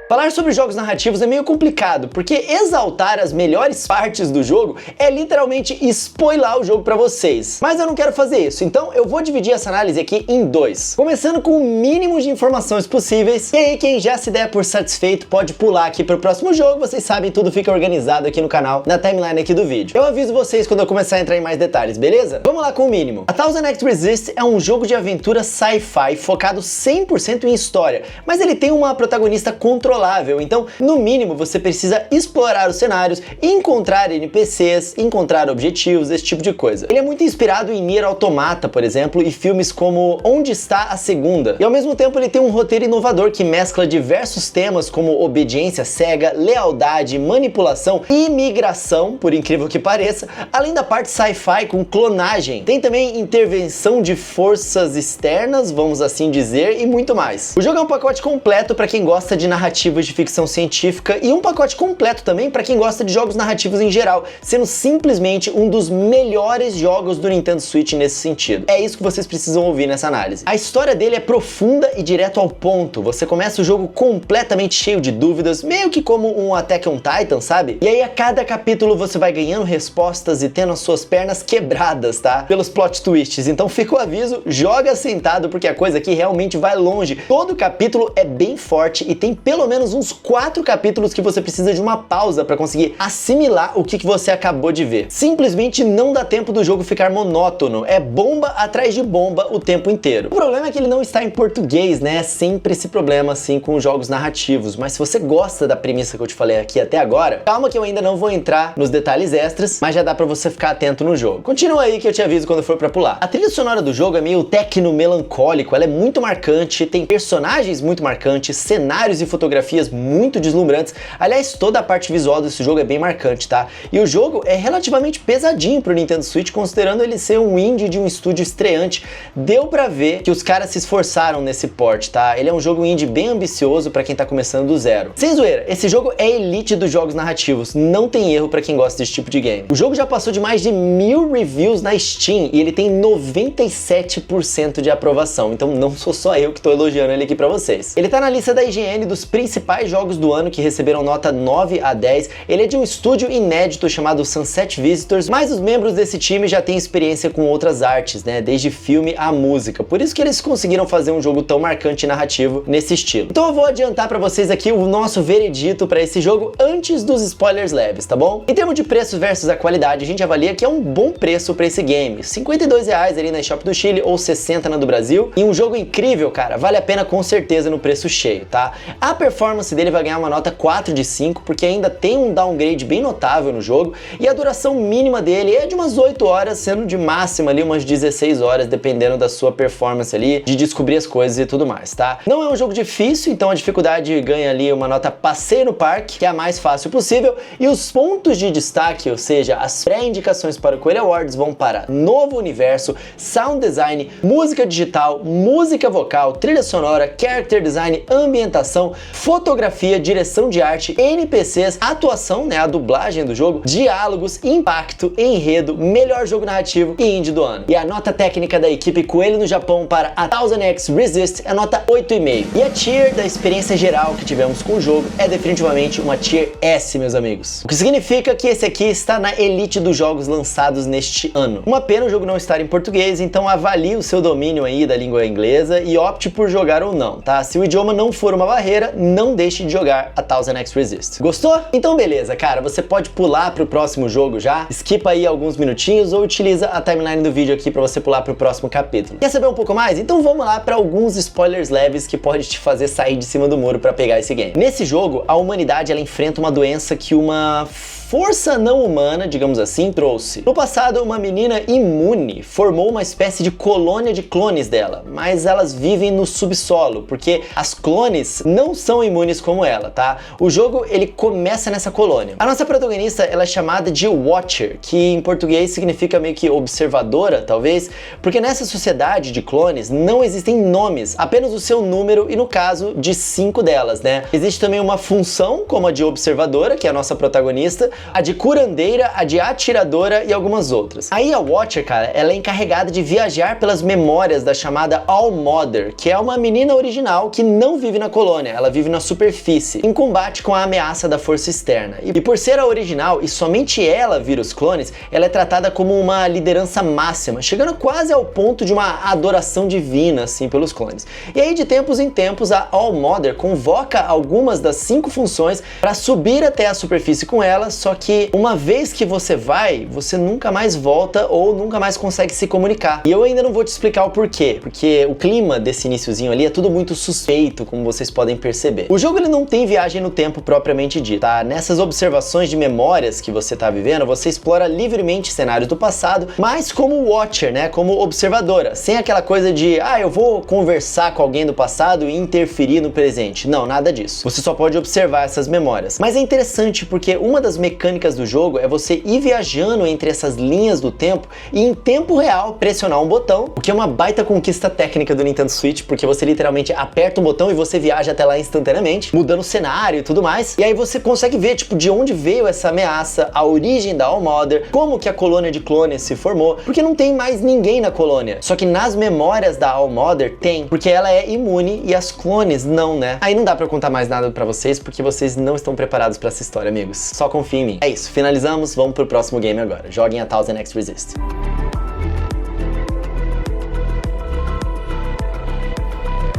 Falar sobre jogos narrativos é meio complicado, porque exaltar as melhores partes do jogo é literalmente spoiler o jogo pra vocês. Mas eu não quero fazer isso, então eu vou dividir essa análise aqui em dois. Começando com o mínimo de informações possíveis, e aí quem já se der por satisfeito pode pular aqui pro próximo jogo, vocês sabem, tudo fica organizado aqui no canal, na timeline aqui do vídeo. Eu aviso vocês quando eu começar a entrar em mais detalhes, beleza? Vamos lá com o mínimo. A Thousand X Resist é um jogo de aventura sci-fi focado 100% em história, mas ele tem uma protagonista controlada. Então, no mínimo, você precisa explorar os cenários, encontrar NPCs, encontrar objetivos, esse tipo de coisa. Ele é muito inspirado em Nier Automata, por exemplo, e filmes como Onde Está a Segunda. E ao mesmo tempo ele tem um roteiro inovador que mescla diversos temas como obediência cega, lealdade, manipulação e imigração, por incrível que pareça, além da parte sci-fi com clonagem. Tem também intervenção de forças externas, vamos assim dizer, e muito mais. O jogo é um pacote completo para quem gosta de narrativa de ficção científica e um pacote completo também para quem gosta de jogos narrativos em geral, sendo simplesmente um dos melhores jogos do Nintendo Switch nesse sentido. É isso que vocês precisam ouvir nessa análise. A história dele é profunda e direto ao ponto. Você começa o jogo completamente cheio de dúvidas, meio que como um Attack on Titan, sabe? E aí a cada capítulo você vai ganhando respostas e tendo as suas pernas quebradas, tá? Pelos plot twists. Então fica o aviso, joga sentado porque a coisa aqui realmente vai longe. Todo capítulo é bem forte e tem pelo menos uns 4 capítulos que você precisa de uma pausa para conseguir assimilar o que você acabou de ver. Simplesmente não dá tempo do jogo ficar monótono, é bomba atrás de bomba o tempo inteiro. O problema é que ele não está em português, né? É sempre esse problema assim com os jogos narrativos, mas se você gosta da premissa que eu te falei aqui até agora, calma que eu ainda não vou entrar nos detalhes extras, mas já dá pra você ficar atento no jogo. Continua aí que eu te aviso quando for pra pular. A trilha sonora do jogo é meio tecno melancólico, ela é muito marcante, tem personagens muito marcantes, cenários e fotografia fotografias muito deslumbrantes. Aliás, toda a parte visual desse jogo é bem marcante, tá? E o jogo é relativamente pesadinho pro Nintendo Switch, considerando ele ser um indie de um estúdio estreante. Deu pra ver que os caras se esforçaram nesse port, tá? Ele é um jogo indie bem ambicioso pra quem tá começando do zero. Sem zoeira, esse jogo é elite dos jogos narrativos, não tem erro pra quem gosta desse tipo de game. O jogo já passou de mais de 1000 reviews na Steam e ele tem 97% de aprovação, então não sou só eu que tô elogiando ele aqui pra vocês. Ele tá na lista da IGN dos principais jogos do ano que receberam nota 9 a 10. Ele é de um estúdio inédito chamado Sunset Visitors, mas os membros desse time já têm experiência com outras artes, né, desde filme a música, por isso que eles conseguiram fazer um jogo tão marcante e narrativo nesse estilo. Então eu vou adiantar pra vocês aqui o nosso veredito pra esse jogo antes dos spoilers leves, tá bom? Em termos de preço versus a qualidade, a gente avalia que é um bom preço pra esse game, R$52 ali na eShop do Chile ou 60 na do Brasil, e um jogo incrível, cara, vale a pena com certeza no preço cheio, tá? A performance dele vai ganhar uma nota 4 de 5, porque ainda tem um downgrade bem notável no jogo, e a duração mínima dele é de umas 8 horas, sendo de máxima ali umas 16 horas, dependendo da sua performance ali, de descobrir as coisas e tudo mais, tá? Não é um jogo difícil, então a dificuldade ganha ali uma nota passeio no parque, que é a mais fácil possível, e os pontos de destaque, ou seja, as pré-indicações para o Coelho Awards vão para novo universo, sound design, música digital, música vocal, trilha sonora, character design, ambientação, fotografia, direção de arte, NPCs, atuação, né, a dublagem do jogo, diálogos, impacto, enredo, melhor jogo narrativo e indie do ano. E a nota técnica da equipe Coelho no Japão para A Thousand X Resist é nota 8,5. E a tier da experiência geral que tivemos com o jogo é definitivamente uma tier S, meus amigos. O que significa que esse aqui está na elite dos jogos lançados neste ano. Uma pena o jogo não estar em português, então avalie o seu domínio aí da língua inglesa e opte por jogar ou não, tá? Se o idioma não for uma barreira, não deixe de jogar A Thousand X Resist. Gostou? Então beleza, cara, você pode pular pro próximo jogo já, skipa aí alguns minutinhos ou utiliza a timeline do vídeo aqui pra você pular pro próximo capítulo. Quer saber um pouco mais? Então vamos lá pra alguns spoilers leves que pode te fazer sair de cima do muro pra pegar esse game. Nesse jogo, a humanidade ela enfrenta uma doença que uma força não humana, digamos assim, trouxe. No passado, uma menina imune formou uma espécie de colônia de clones dela, mas elas vivem no subsolo, porque as clones não são imunes como ela, tá? O jogo, ele começa nessa colônia. A nossa protagonista, ela é chamada de Watcher, que em português significa meio que observadora, talvez, porque nessa sociedade de clones não existem nomes, apenas o seu número e, no caso, de 5 delas, né? Existe também uma função, como a de observadora, que é a nossa protagonista, a de curandeira, a de atiradora e algumas outras. Aí a Watcher, cara, ela é encarregada de viajar pelas memórias da chamada All Mother, que é uma menina original que não vive na colônia, ela vive na superfície, em combate com a ameaça da força externa. E por ser a original e somente ela vira os clones, ela é tratada como uma liderança máxima, chegando quase ao ponto de uma adoração divina, assim, pelos clones. E aí, de tempos em tempos, a All Mother convoca algumas das 5 funções para subir até a superfície com ela, só que uma vez que você vai, você nunca mais volta ou nunca mais consegue se comunicar. E eu ainda não vou te explicar o porquê, porque o clima desse iniciozinho ali é tudo muito suspeito, como vocês podem perceber. O jogo ele não tem viagem no tempo propriamente dita, tá? Nessas observações de memórias que você tá vivendo, você explora livremente cenários do passado, mas como Watcher, né? Como observadora, sem aquela coisa de, eu vou conversar com alguém do passado e interferir no presente. Não, nada disso. Você só pode observar essas memórias. Mas é interessante porque uma das mecânicas do jogo é você ir viajando entre essas linhas do tempo e em tempo real pressionar um botão, o que é uma baita conquista técnica do Nintendo Switch, porque você literalmente aperta um botão e você viaja até lá instantaneamente, mudando o cenário e tudo mais, e aí você consegue ver, tipo, de onde veio essa ameaça, a origem da All Mother, como que a colônia de clones se formou, porque não tem mais ninguém na colônia, só que nas memórias da All Mother tem, porque ela é imune e as clones não, né? Aí não dá pra contar mais nada pra vocês, porque vocês não estão preparados pra essa história, amigos. Só confia em mim. É isso, finalizamos, vamos pro próximo game agora. Joguem A Thousand X Resist.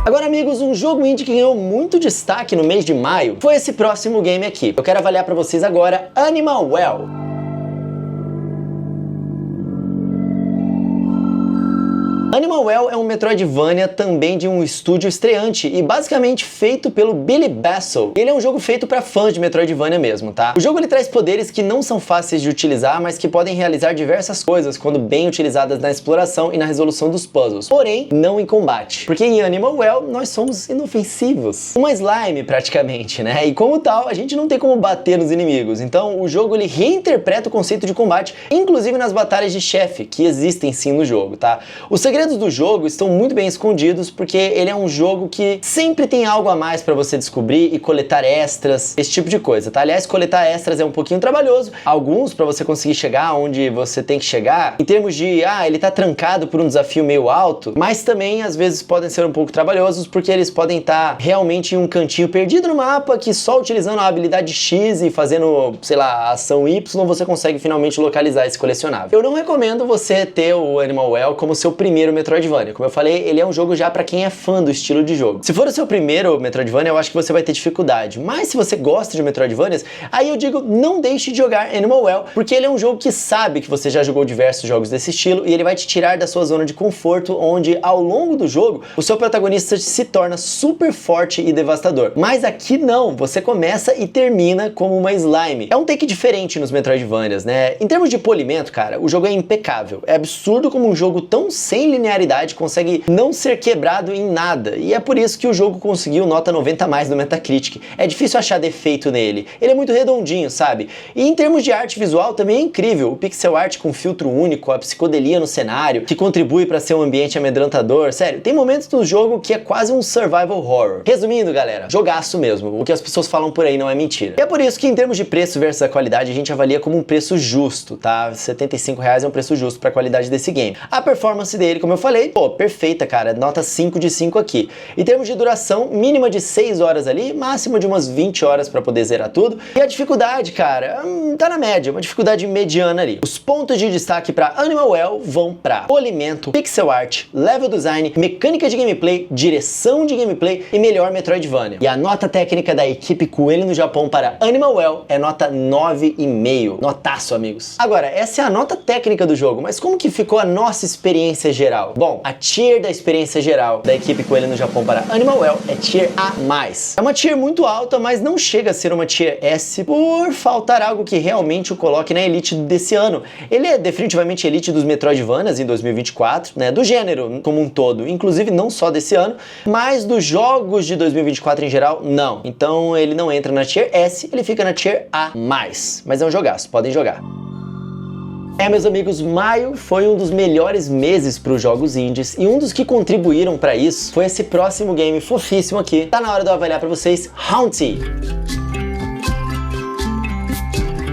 Agora, amigos, um jogo indie que ganhou muito destaque no mês de maio foi esse próximo game aqui. Eu quero avaliar pra vocês agora Animal Well. Animal Well é um Metroidvania também de um estúdio estreante e basicamente feito pelo Billy Bassel. Ele é um jogo feito para fãs de Metroidvania mesmo, tá? O jogo ele traz poderes que não são fáceis de utilizar, mas que podem realizar diversas coisas quando bem utilizadas na exploração e na resolução dos puzzles, porém não em combate, porque em Animal Well nós somos inofensivos, uma slime praticamente, né? E como tal, a gente não tem como bater nos inimigos, então o jogo ele reinterpreta o conceito de combate, inclusive nas batalhas de chefe, que existem sim no jogo, tá? Os segredos do jogo estão muito bem escondidos, porque ele é um jogo que sempre tem algo a mais para você descobrir e coletar extras, esse tipo de coisa, tá? Aliás, coletar extras é um pouquinho trabalhoso, alguns para você conseguir chegar onde você tem que chegar, em termos de, ele tá trancado por um desafio meio alto, mas também às vezes podem ser um pouco trabalhosos, porque eles podem estar realmente em um cantinho perdido no mapa, que só utilizando a habilidade X e fazendo, sei lá, a ação Y, você consegue finalmente localizar esse colecionável. Eu não recomendo você ter o Animal Well como seu primeiro Metroidvania. Como eu falei, ele é um jogo já pra quem é fã do estilo de jogo. Se for o seu primeiro Metroidvania, eu acho que você vai ter dificuldade. Mas se você gosta de Metroidvanias, aí eu digo, não deixe de jogar Animal Well, porque ele é um jogo que sabe que você já jogou diversos jogos desse estilo e ele vai te tirar da sua zona de conforto, onde ao longo do jogo, o seu protagonista se torna super forte e devastador. Mas aqui não, você começa e termina como uma slime. É um take diferente nos Metroidvanias, né? Em termos de polimento, cara, o jogo é impecável. É absurdo como um jogo tão sem linearidade consegue não ser quebrado em nada. E é por isso que o jogo conseguiu nota 90 a mais no Metacritic. É difícil achar defeito nele. Ele é muito redondinho, sabe? E em termos de arte visual também é incrível. O pixel art com filtro único, a psicodelia no cenário, que contribui para ser um ambiente amedrontador. Sério, tem momentos do jogo que é quase um survival horror. Resumindo, galera, jogaço mesmo. O que as pessoas falam por aí não é mentira. E é por isso que em termos de preço versus a qualidade, a gente avalia como um preço justo, tá? R$75 é um preço justo para a qualidade desse game. A performance dele, como eu falei, pô, perfeita, cara. Nota 5 de 5 aqui. Em termos de duração, mínima de 6 horas ali, máximo de umas 20 horas para poder zerar tudo. E a dificuldade, cara, tá na média, uma dificuldade mediana ali. Os pontos de destaque para Animal Well vão para polimento, pixel art, level design, mecânica de gameplay, direção de gameplay e melhor Metroidvania. E a nota técnica da equipe Coelho no Japão para Animal Well é nota 9,5. Notaço, amigos. Agora, essa é a nota técnica do jogo, mas como que ficou a nossa experiência geral? Bom, a tier da experiência geral da equipe Coelho no Japão para Animal Well é tier A+. É uma tier muito alta, mas não chega a ser uma tier S por faltar algo que realmente o coloque na elite desse ano. Ele é definitivamente elite dos Metroidvanias em 2024, né, do gênero como um todo, inclusive não só desse ano, mas dos jogos de 2024 em geral, não. Então ele não entra na tier S, ele fica na tier A+. Mas é um jogaço, podem jogar. Meus amigos, maio foi um dos melhores meses para os jogos indies e um dos que contribuíram para isso foi esse próximo game fofíssimo aqui. Tá na hora de eu avaliar para vocês, Haunty.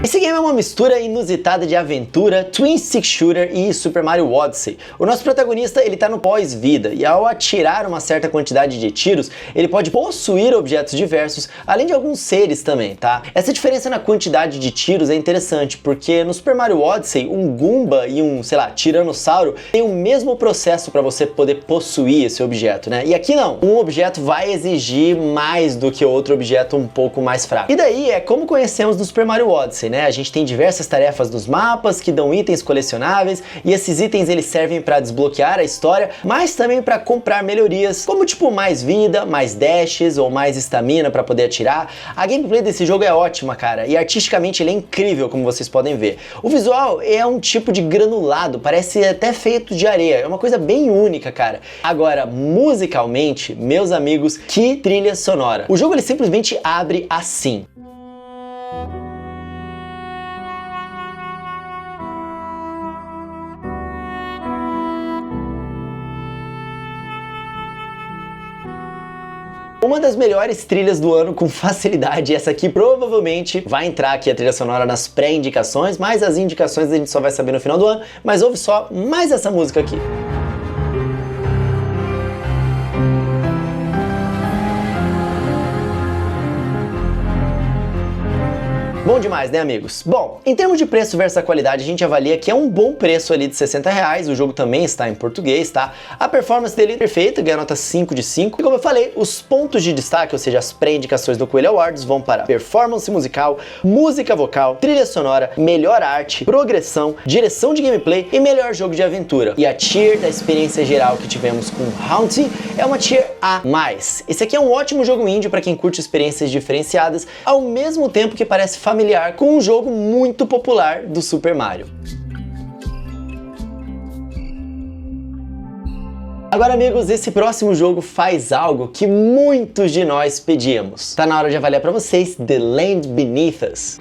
Esse game é uma mistura inusitada de aventura, twin stick shooter e Super Mario Odyssey. O nosso protagonista, ele tá no pós-vida e ao atirar uma certa quantidade de tiros, ele pode possuir objetos diversos, além de alguns seres também, tá? Essa diferença na quantidade de tiros é interessante, porque no Super Mario Odyssey, um Goomba e um, sei lá, tiranossauro tem o mesmo processo para você poder possuir esse objeto, né? E aqui não, um objeto vai exigir mais do que outro objeto um pouco mais fraco. E daí é como conhecemos no Super Mario Odyssey, né? A gente tem diversas tarefas dos mapas que dão itens colecionáveis e esses itens eles servem para desbloquear a história, mas também para comprar melhorias, como tipo mais vida, mais dashes ou mais estamina para poder atirar. A gameplay desse jogo é ótima, cara, e artisticamente ele é incrível, como vocês podem ver. O visual é um tipo de granulado, parece até feito de areia, é uma coisa bem única, cara. Agora, musicalmente, meus amigos, que trilha sonora. O jogo ele simplesmente abre assim. Uma das melhores trilhas do ano com facilidade, essa aqui provavelmente vai entrar aqui a trilha sonora nas pré-indicações, mas as indicações a gente só vai saber no final do ano, mas ouve só mais essa música aqui. Bom demais, né, amigos? Bom, em termos de preço versus a qualidade, a gente avalia que é um bom preço ali de R$60, o jogo também está em português, tá? A performance dele é perfeita, ganha nota 5 de 5. E como eu falei, os pontos de destaque, ou seja, as pré-indicações do Coelho Awards, vão para performance musical, música vocal, trilha sonora, melhor arte, progressão, direção de gameplay e melhor jogo de aventura. E a tier da experiência geral que tivemos com Haunting é uma tier A+. Esse aqui é um ótimo jogo indie para quem curte experiências diferenciadas, ao mesmo tempo que parece familiar com um jogo muito popular do Super Mario. Agora, amigos, esse próximo jogo faz algo que muitos de nós pedíamos. Tá na hora de avaliar para vocês The Land Beneath Us.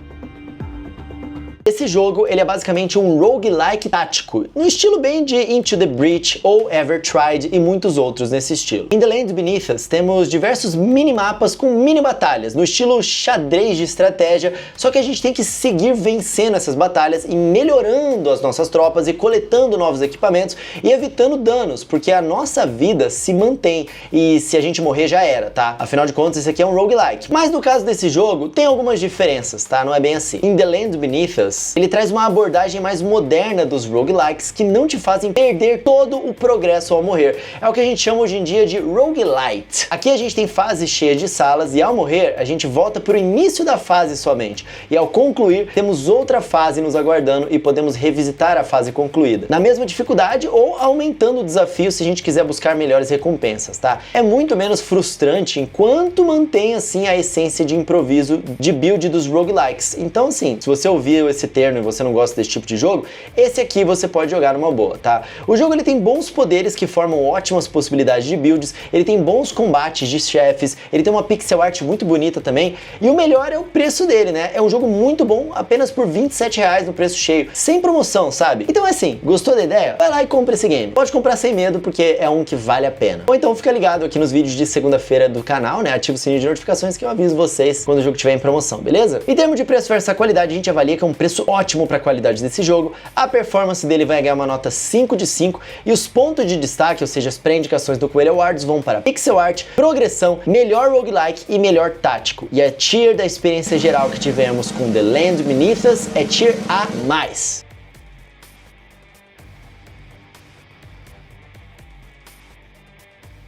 Esse jogo, ele é basicamente um roguelike tático, no estilo bem de Into the Breach ou Ever Tried e muitos outros nesse estilo. Em The Land Beneath Us, temos diversos mini-mapas com mini-batalhas, no estilo xadrez de estratégia, só que a gente tem que seguir vencendo essas batalhas e melhorando as nossas tropas e coletando novos equipamentos e evitando danos, porque a nossa vida se mantém e se a gente morrer já era, tá? Afinal de contas, esse aqui é um roguelike. Mas no caso desse jogo, tem algumas diferenças, tá? Não é bem assim. Em The Land Beneath Us, ele traz uma abordagem mais moderna dos roguelikes que não te fazem perder todo o progresso ao morrer. É o que a gente chama hoje em dia de roguelite. Aqui a gente tem fases cheias de salas e ao morrer a gente volta para o início da fase somente. E ao concluir temos outra fase nos aguardando e podemos revisitar a fase concluída. Na mesma dificuldade ou aumentando o desafio se a gente quiser buscar melhores recompensas, tá? É muito menos frustrante enquanto mantém assim a essência de improviso de build dos roguelikes. Então assim, se você ouviu esse termo e você não gosta desse tipo de jogo, esse aqui você pode jogar numa boa, tá? O jogo ele tem bons poderes que formam ótimas possibilidades de builds, ele tem bons combates de chefes, ele tem uma pixel art muito bonita também, e o melhor é o preço dele, né? É um jogo muito bom, apenas por R$27 no preço cheio, sem promoção, sabe? Então é assim, gostou da ideia? Vai lá e compra esse game. Pode comprar sem medo, porque é um que vale a pena. Ou então fica ligado aqui nos vídeos de segunda-feira do canal, né? Ativa o sininho de notificações que eu aviso vocês quando o jogo estiver em promoção, beleza? Em termos de preço versus a qualidade, a gente avalia que é um preço ótimo para a qualidade desse jogo, a performance dele vai ganhar uma nota 5 de 5 e os pontos de destaque, ou seja, as pré-indicações do Coelho Awards, vão para pixel art, progressão, melhor roguelike e melhor tático. E a tier da experiência geral que tivemos com The Land Beneath Us é tier A+.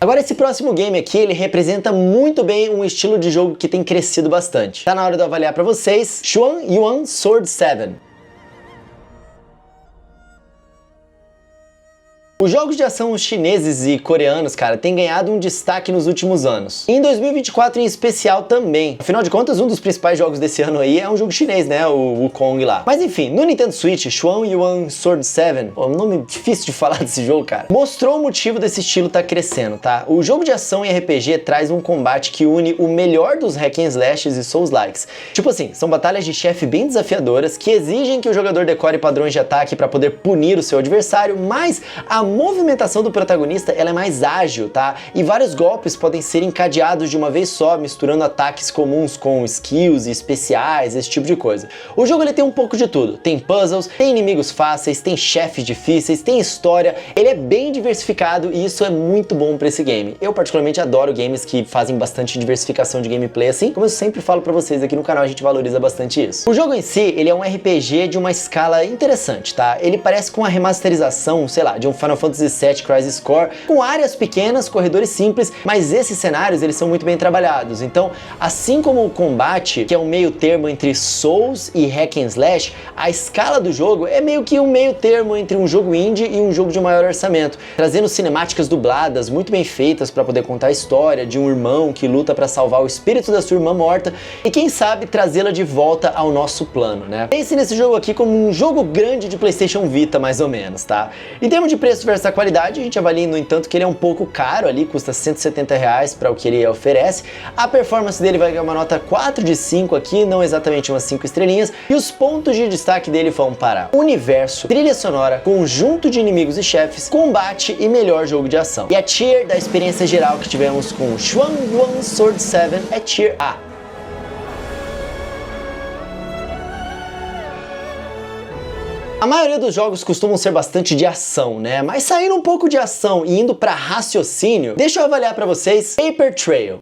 Agora esse próximo game aqui, ele representa muito bem um estilo de jogo que tem crescido bastante. Tá na hora de eu avaliar pra vocês Xuan Yuan Sword 7. Os jogos de ação chineses e coreanos, cara, têm ganhado um destaque nos últimos anos. E em 2024 em especial também. Afinal de contas, um dos principais jogos desse ano aí é um jogo chinês, né? O Wukong lá. Mas enfim, no Nintendo Switch, Xuan Yuan Sword 7, um nome difícil de falar desse jogo, cara, mostrou o motivo desse estilo tá crescendo, tá? O jogo de ação e RPG traz um combate que une o melhor dos hack and slashes e souls-likes. Tipo assim, são batalhas de chefe bem desafiadoras que exigem que o jogador decore padrões de ataque para poder punir o seu adversário, mas a movimentação do protagonista ela é mais ágil, tá? E vários golpes podem ser encadeados de uma vez só, misturando ataques comuns com skills e especiais, esse tipo de coisa. O jogo ele tem um pouco de tudo. Tem puzzles, tem inimigos fáceis, tem chefes difíceis, tem história. Ele é bem diversificado e isso é muito bom pra esse game. Eu particularmente adoro games que fazem bastante diversificação de gameplay assim, como eu sempre falo pra vocês aqui no canal, a gente valoriza bastante isso. O jogo em si, ele é um RPG de uma escala interessante, tá? Ele parece com uma remasterização, sei lá, de um Final Fantasy VII Crisis Core, com áreas pequenas, corredores simples, mas esses cenários eles são muito bem trabalhados. Então, assim como o combate, que é um meio termo entre Souls e Hack and Slash, a escala do jogo é meio que um meio termo entre um jogo indie e um jogo de maior orçamento, trazendo cinemáticas dubladas, muito bem feitas para poder contar a história de um irmão que luta para salvar o espírito da sua irmã morta e quem sabe trazê-la de volta ao nosso plano, né? Pense nesse jogo aqui como um jogo grande de PlayStation Vita, mais ou menos, tá? Em termos de preço versus a qualidade, a gente avalia, no entanto, que ele é um pouco caro ali, custa R$170 para o que ele oferece. A performance dele vai ganhar uma nota 4 de 5 aqui, não exatamente umas 5 estrelinhas, e os pontos de destaque dele vão para universo, trilha sonora, conjunto de inimigos e chefes, combate e melhor jogo de ação. E a tier da experiência geral que tivemos com Xuan Yuan Sword 7 é tier A. A maioria dos jogos costumam ser bastante de ação, né? Mas saindo um pouco de ação e indo para raciocínio, deixa eu avaliar para vocês Paper Trail.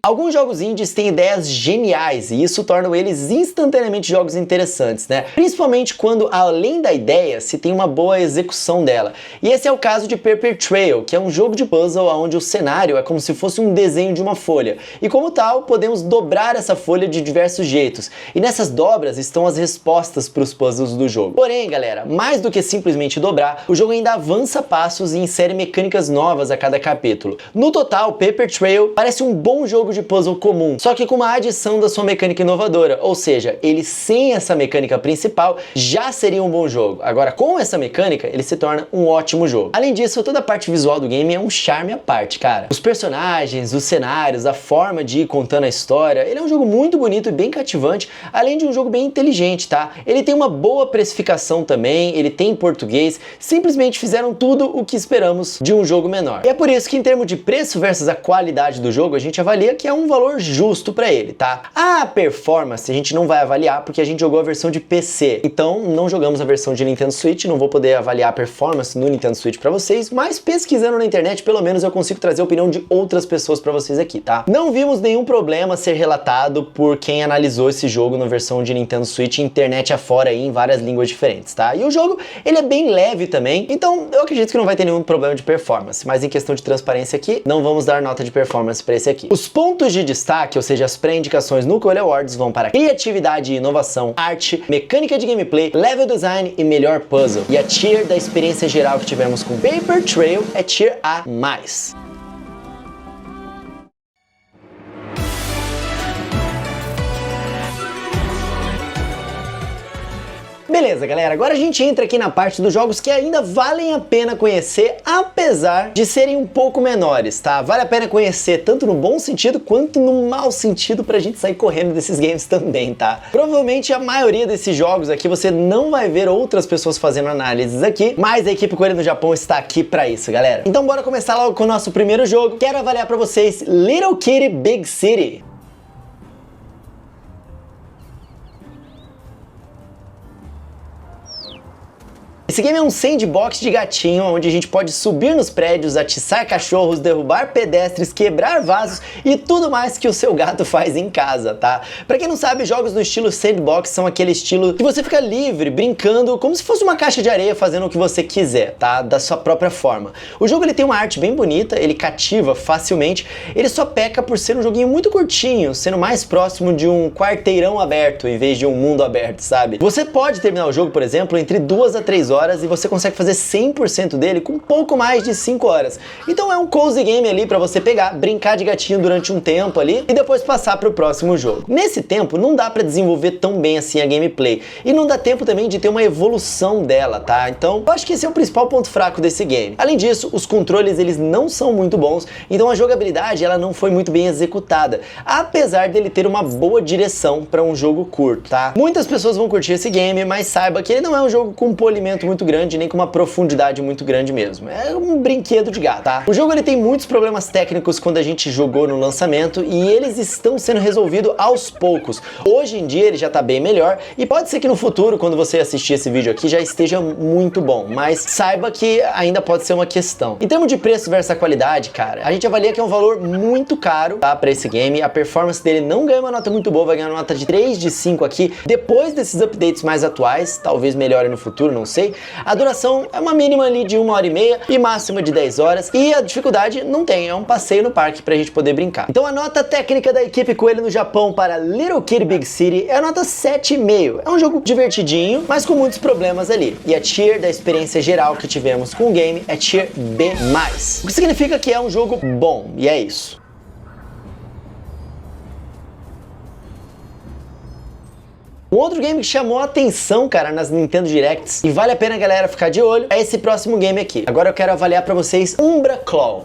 Alguns jogos indies têm ideias geniais e isso torna eles instantaneamente jogos interessantes, né? Principalmente quando, além da ideia, se tem uma boa execução dela. E esse é o caso de Paper Trail, que é um jogo de puzzle onde o cenário é como se fosse um desenho de uma folha. E como tal, podemos dobrar essa folha de diversos jeitos. E nessas dobras estão as respostas para os puzzles do jogo. Porém, galera, mais do que simplesmente dobrar, o jogo ainda avança passos e insere mecânicas novas a cada capítulo. No total, Paper Trail parece um bom jogo de puzzle comum, só que com uma adição da sua mecânica inovadora, ou seja, ele sem essa mecânica principal já seria um bom jogo. Agora, com essa mecânica, ele se torna um ótimo jogo. Além disso, toda a parte visual do game é um charme à parte, cara. Os personagens, os cenários, a forma de ir contando a história, ele é um jogo muito bonito e bem cativante, além de um jogo bem inteligente, tá? Ele tem uma boa precificação também, ele tem português, simplesmente fizeram tudo o que esperamos de um jogo menor. E é por isso que em termos de preço versus a qualidade do jogo, a gente avalia que é um valor justo pra ele, tá? A performance a gente não vai avaliar porque a gente jogou a versão de PC, então não jogamos a versão de Nintendo Switch, não vou poder avaliar a performance no Nintendo Switch pra vocês, mas pesquisando na internet, pelo menos eu consigo trazer a opinião de outras pessoas pra vocês aqui, tá? Não vimos nenhum problema ser relatado por quem analisou esse jogo na versão de Nintendo Switch, internet afora aí, em várias línguas diferentes, tá? E o jogo, ele é bem leve também, então eu acredito que não vai ter nenhum problema de performance, mas em questão de transparência aqui, não vamos dar nota de performance pra esse aqui. Os pontos de destaque, ou seja, as pré-indicações no Coelho Awards vão para criatividade e inovação, arte, mecânica de gameplay, level design e melhor puzzle. E a tier da experiência geral que tivemos com Paper Trail é tier A+. Beleza, galera, agora a gente entra aqui na parte dos jogos que ainda valem a pena conhecer, apesar de serem um pouco menores, tá? Vale a pena conhecer tanto no bom sentido quanto no mau sentido pra gente sair correndo desses games também, tá? Provavelmente a maioria desses jogos aqui você não vai ver outras pessoas fazendo análises aqui, mas a equipe Coelho no Japão está aqui pra isso, galera. Então bora começar logo com o nosso primeiro jogo. Quero avaliar pra vocês Little Kitty Big City. Esse game é um sandbox de gatinho, onde a gente pode subir nos prédios, atiçar cachorros, derrubar pedestres, quebrar vasos e tudo mais que o seu gato faz em casa, tá? Pra quem não sabe, jogos no estilo sandbox são aquele estilo que você fica livre, brincando, como se fosse uma caixa de areia, fazendo o que você quiser, tá? Da sua própria forma. O jogo ele tem uma arte bem bonita, ele cativa facilmente, ele só peca por ser um joguinho muito curtinho, sendo mais próximo de um quarteirão aberto, em vez de um mundo aberto, sabe? Você pode terminar o jogo, por exemplo, entre 2 a 3 horas e você consegue fazer 100% dele com pouco mais de 5 horas. Então é um cozy game ali pra você pegar, brincar de gatinho durante um tempo ali e depois passar pro próximo jogo. Nesse tempo não dá pra desenvolver tão bem assim a gameplay e não dá tempo também de ter uma evolução dela, tá? Então eu acho que esse é o principal ponto fraco desse game. Além disso, os controles eles não são muito bons, então a jogabilidade ela não foi muito bem executada, apesar dele ter uma boa direção pra um jogo curto, tá? Muitas pessoas vão curtir esse game, mas saiba que ele não é um jogo com polimento muito grande, nem com uma profundidade muito grande mesmo. É um brinquedo de gato, tá? O jogo ele tem muitos problemas técnicos quando a gente jogou no lançamento e eles estão sendo resolvidos aos poucos. Hoje em dia ele já tá bem melhor e pode ser que no futuro, quando você assistir esse vídeo aqui, já esteja muito bom, mas saiba que ainda pode ser uma questão. Em termos de preço versus a qualidade, cara, a gente avalia que é um valor muito caro, tá? Pra esse game. A performance dele não ganha uma nota muito boa, vai ganhar uma nota de 3 de 5 aqui, depois desses updates mais atuais, talvez melhore no futuro, não sei. A duração é uma mínima ali de 1h30 e máxima de 10 horas. E a dificuldade não tem, é um passeio no parque pra gente poder brincar. Então a nota técnica da equipe Coelho no Japão para Little Kitty Big City é a nota 7,5. É um jogo divertidinho, mas com muitos problemas ali. E a tier da experiência geral que tivemos com o game é tier B+. O que significa que é um jogo bom, e é isso. Um outro game que chamou a atenção, cara, nas Nintendo Directs, e vale a pena a galera ficar de olho, é esse próximo game aqui. Agora eu quero avaliar pra vocês Umbra Claw.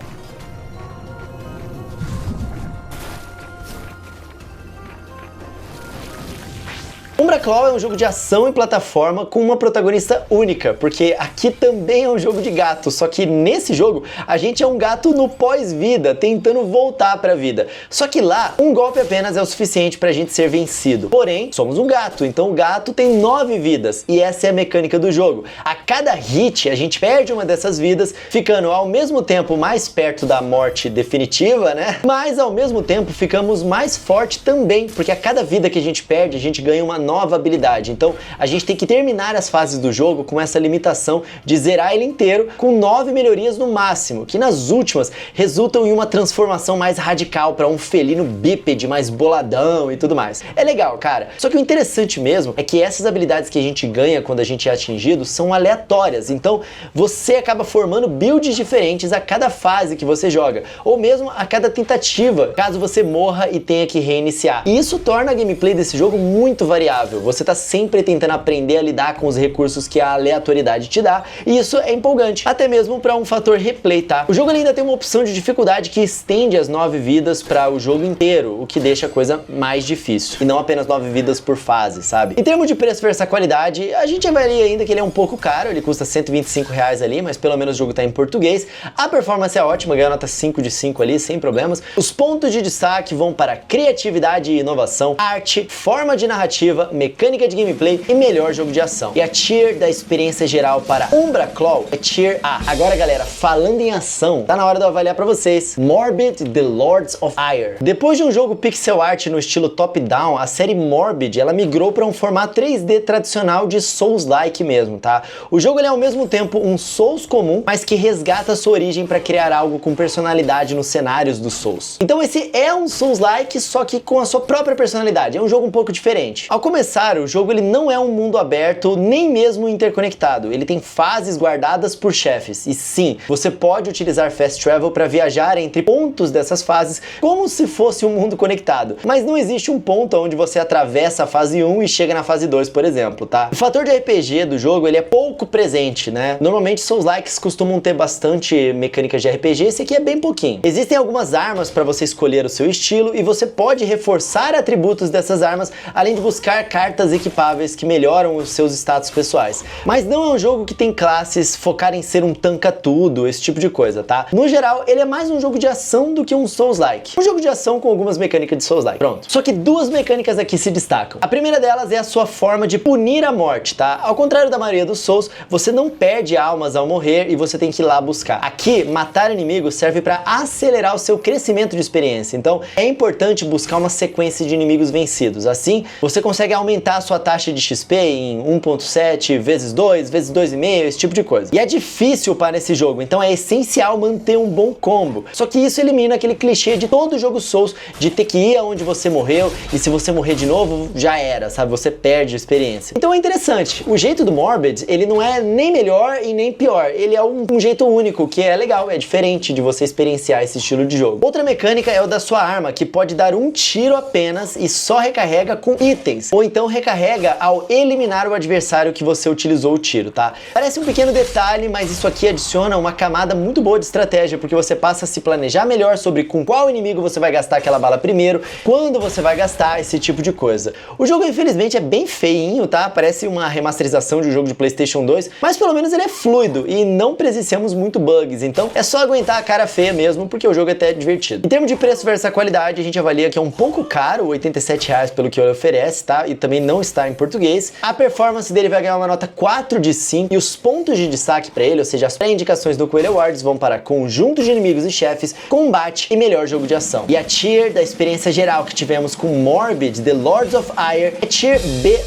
Umbra Claw é um jogo de ação e plataforma com uma protagonista única, porque aqui também é um jogo de gato, só que nesse jogo a gente é um gato no pós-vida, tentando voltar pra vida. Só que lá, um golpe apenas é o suficiente pra gente ser vencido. Porém, somos um gato, então o gato tem 9 vidas, e essa é a mecânica do jogo. A cada hit, a gente perde uma dessas vidas, ficando ao mesmo tempo mais perto da morte definitiva, né? Mas ao mesmo tempo ficamos mais forte também, porque a cada vida que a gente perde, a gente ganha uma nova habilidade. Então a gente tem que terminar as fases do jogo com essa limitação de zerar ele inteiro com 9 melhorias no máximo, que nas últimas resultam em uma transformação mais radical para um felino bípede mais boladão e tudo mais. É legal, cara. Só que o interessante mesmo é que essas habilidades que a gente ganha quando a gente é atingido são aleatórias, então você acaba formando builds diferentes a cada fase que você joga, ou mesmo a cada tentativa, caso você morra e tenha que reiniciar. E isso torna a gameplay desse jogo muito variável. Você tá sempre tentando aprender a lidar com os recursos que a aleatoriedade te dá, e isso é empolgante, até mesmo para um fator replay, tá? O jogo ainda tem uma opção de dificuldade que estende as 9 vidas para o jogo inteiro, o que deixa a coisa mais difícil, e não apenas 9 vidas por fase, sabe? Em termos de preço versus qualidade, a gente avalia ainda que ele é um pouco caro, ele custa R$125 ali, mas pelo menos o jogo tá em português. A performance é ótima, ganha nota 5 de 5 ali, sem problemas. Os pontos de destaque vão para criatividade e inovação, arte, forma de narrativa, mecânica de gameplay e melhor jogo de ação. E a tier da experiência geral para Umbra Claw é tier A. Agora, galera, falando em ação, tá na hora de eu avaliar pra vocês Morbid: The Lords of Ire. Depois de um jogo pixel art no estilo top-down, a série Morbid, ela migrou para um formato 3D tradicional de Souls-like mesmo, tá? O jogo ele é ao mesmo tempo um Souls comum, mas que resgata sua origem para criar algo com personalidade nos cenários dos Souls. Então esse é um Souls-like, só que com a sua própria personalidade. É um jogo um pouco diferente. Ao começar, o jogo ele não é um mundo aberto, nem mesmo interconectado. Ele tem fases guardadas por chefes. E sim, você pode utilizar Fast Travel para viajar entre pontos dessas fases, como se fosse um mundo conectado. Mas não existe um ponto onde você atravessa a fase 1 e chega na fase 2, por exemplo, tá? O fator de RPG do jogo, ele é pouco presente, né? Normalmente Souls-likes costumam ter bastante mecânicas de RPG, esse aqui é bem pouquinho. Existem algumas armas para você escolher o seu estilo e você pode reforçar atributos dessas armas, além de buscar cartas equipáveis que melhoram os seus status pessoais. Mas não é um jogo que tem classes focar em ser um tanca-tudo, esse tipo de coisa, tá? No geral, ele é mais um jogo de ação do que um Souls-like. Um jogo de ação com algumas mecânicas de Souls-like. Pronto. Só que duas mecânicas aqui se destacam. A primeira delas é a sua forma de punir a morte, tá? Ao contrário da maioria dos Souls, você não perde almas ao morrer e você tem que ir lá buscar. Aqui, matar inimigos serve para acelerar o seu crescimento de experiência. Então, é importante buscar uma sequência de inimigos vencidos. Assim, você consegue aumentar a sua taxa de XP em 1.7 vezes 2, vezes 2,5, esse tipo de coisa. E é difícil upar nesse jogo, então é essencial manter um bom combo. Só que isso elimina aquele clichê de todo jogo Souls de ter que ir aonde você morreu e se você morrer de novo, já era, sabe? Você perde a experiência. Então é interessante. O jeito do Morbid, ele não é nem melhor e nem pior. Ele é um jeito único, que é legal, é diferente de você experienciar esse estilo de jogo. Outra mecânica é o da sua arma, que pode dar um tiro apenas e só recarrega com itens. Ou então recarrega ao eliminar o adversário que você utilizou o tiro, tá? Parece um pequeno detalhe, mas isso aqui adiciona uma camada muito boa de estratégia, porque você passa a se planejar melhor sobre com qual inimigo você vai gastar aquela bala primeiro, quando você vai gastar, esse tipo de coisa. O jogo, infelizmente, é bem feinho, tá? Parece uma remasterização de um jogo de PlayStation 2, mas pelo menos ele é fluido e não presenciamos muito bugs, então é só aguentar a cara feia mesmo, porque o jogo é até divertido. Em termos de preço versus qualidade, a gente avalia que é um pouco caro, R$87 pelo que ele oferece, tá? E também não está em português. A performance dele vai ganhar uma nota 4 de 5 e os pontos de destaque para ele, ou seja, as pré-indicações do Coelho Awards, vão para conjunto de inimigos e chefes, combate e melhor jogo de ação. E a tier da experiência geral que tivemos com Morbid: The Lords of Ire é tier B+.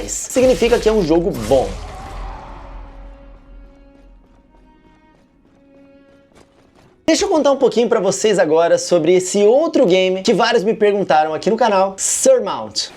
Significa que é um jogo bom. Deixa eu contar um pouquinho pra vocês agora sobre esse outro game que vários me perguntaram aqui no canal, Surmount.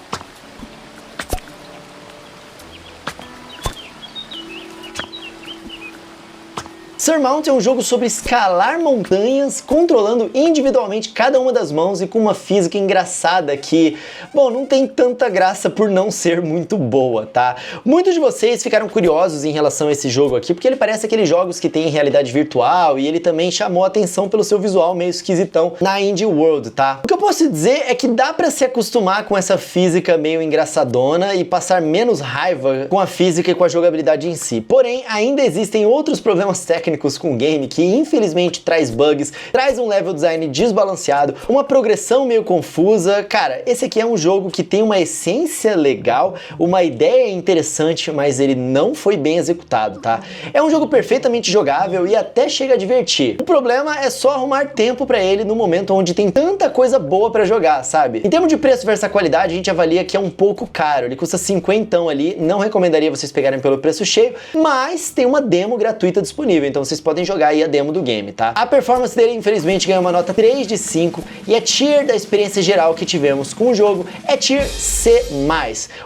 Surmount é um jogo sobre escalar montanhas, controlando individualmente cada uma das mãos e com uma física engraçada que, bom, não tem tanta graça por não ser muito boa, tá? Muitos de vocês ficaram curiosos em relação a esse jogo aqui, porque ele parece aqueles jogos que tem realidade virtual e ele também chamou a atenção pelo seu visual meio esquisitão na Indie World, tá? O que eu posso dizer é que dá pra se acostumar com essa física meio engraçadona e passar menos raiva com a física e com a jogabilidade em si. Porém, ainda existem outros problemas técnicos com o game que infelizmente traz bugs, traz um level design desbalanceado, uma progressão meio confusa. Cara, esse aqui é um jogo que tem uma essência legal, uma ideia interessante, mas ele não foi bem executado, tá? É um jogo perfeitamente jogável e até chega a divertir. O problema é só arrumar tempo pra ele no momento onde tem tanta coisa boa pra jogar, sabe? Em termos de preço versus qualidade, a gente avalia que é um pouco caro. Ele custa 50 ali, não recomendaria vocês pegarem pelo preço cheio, mas tem uma demo gratuita disponível, então vocês podem jogar aí a demo do game, tá? A performance dele, infelizmente, ganhou uma nota 3 de 5 e a tier da experiência geral que tivemos com o jogo é tier C+,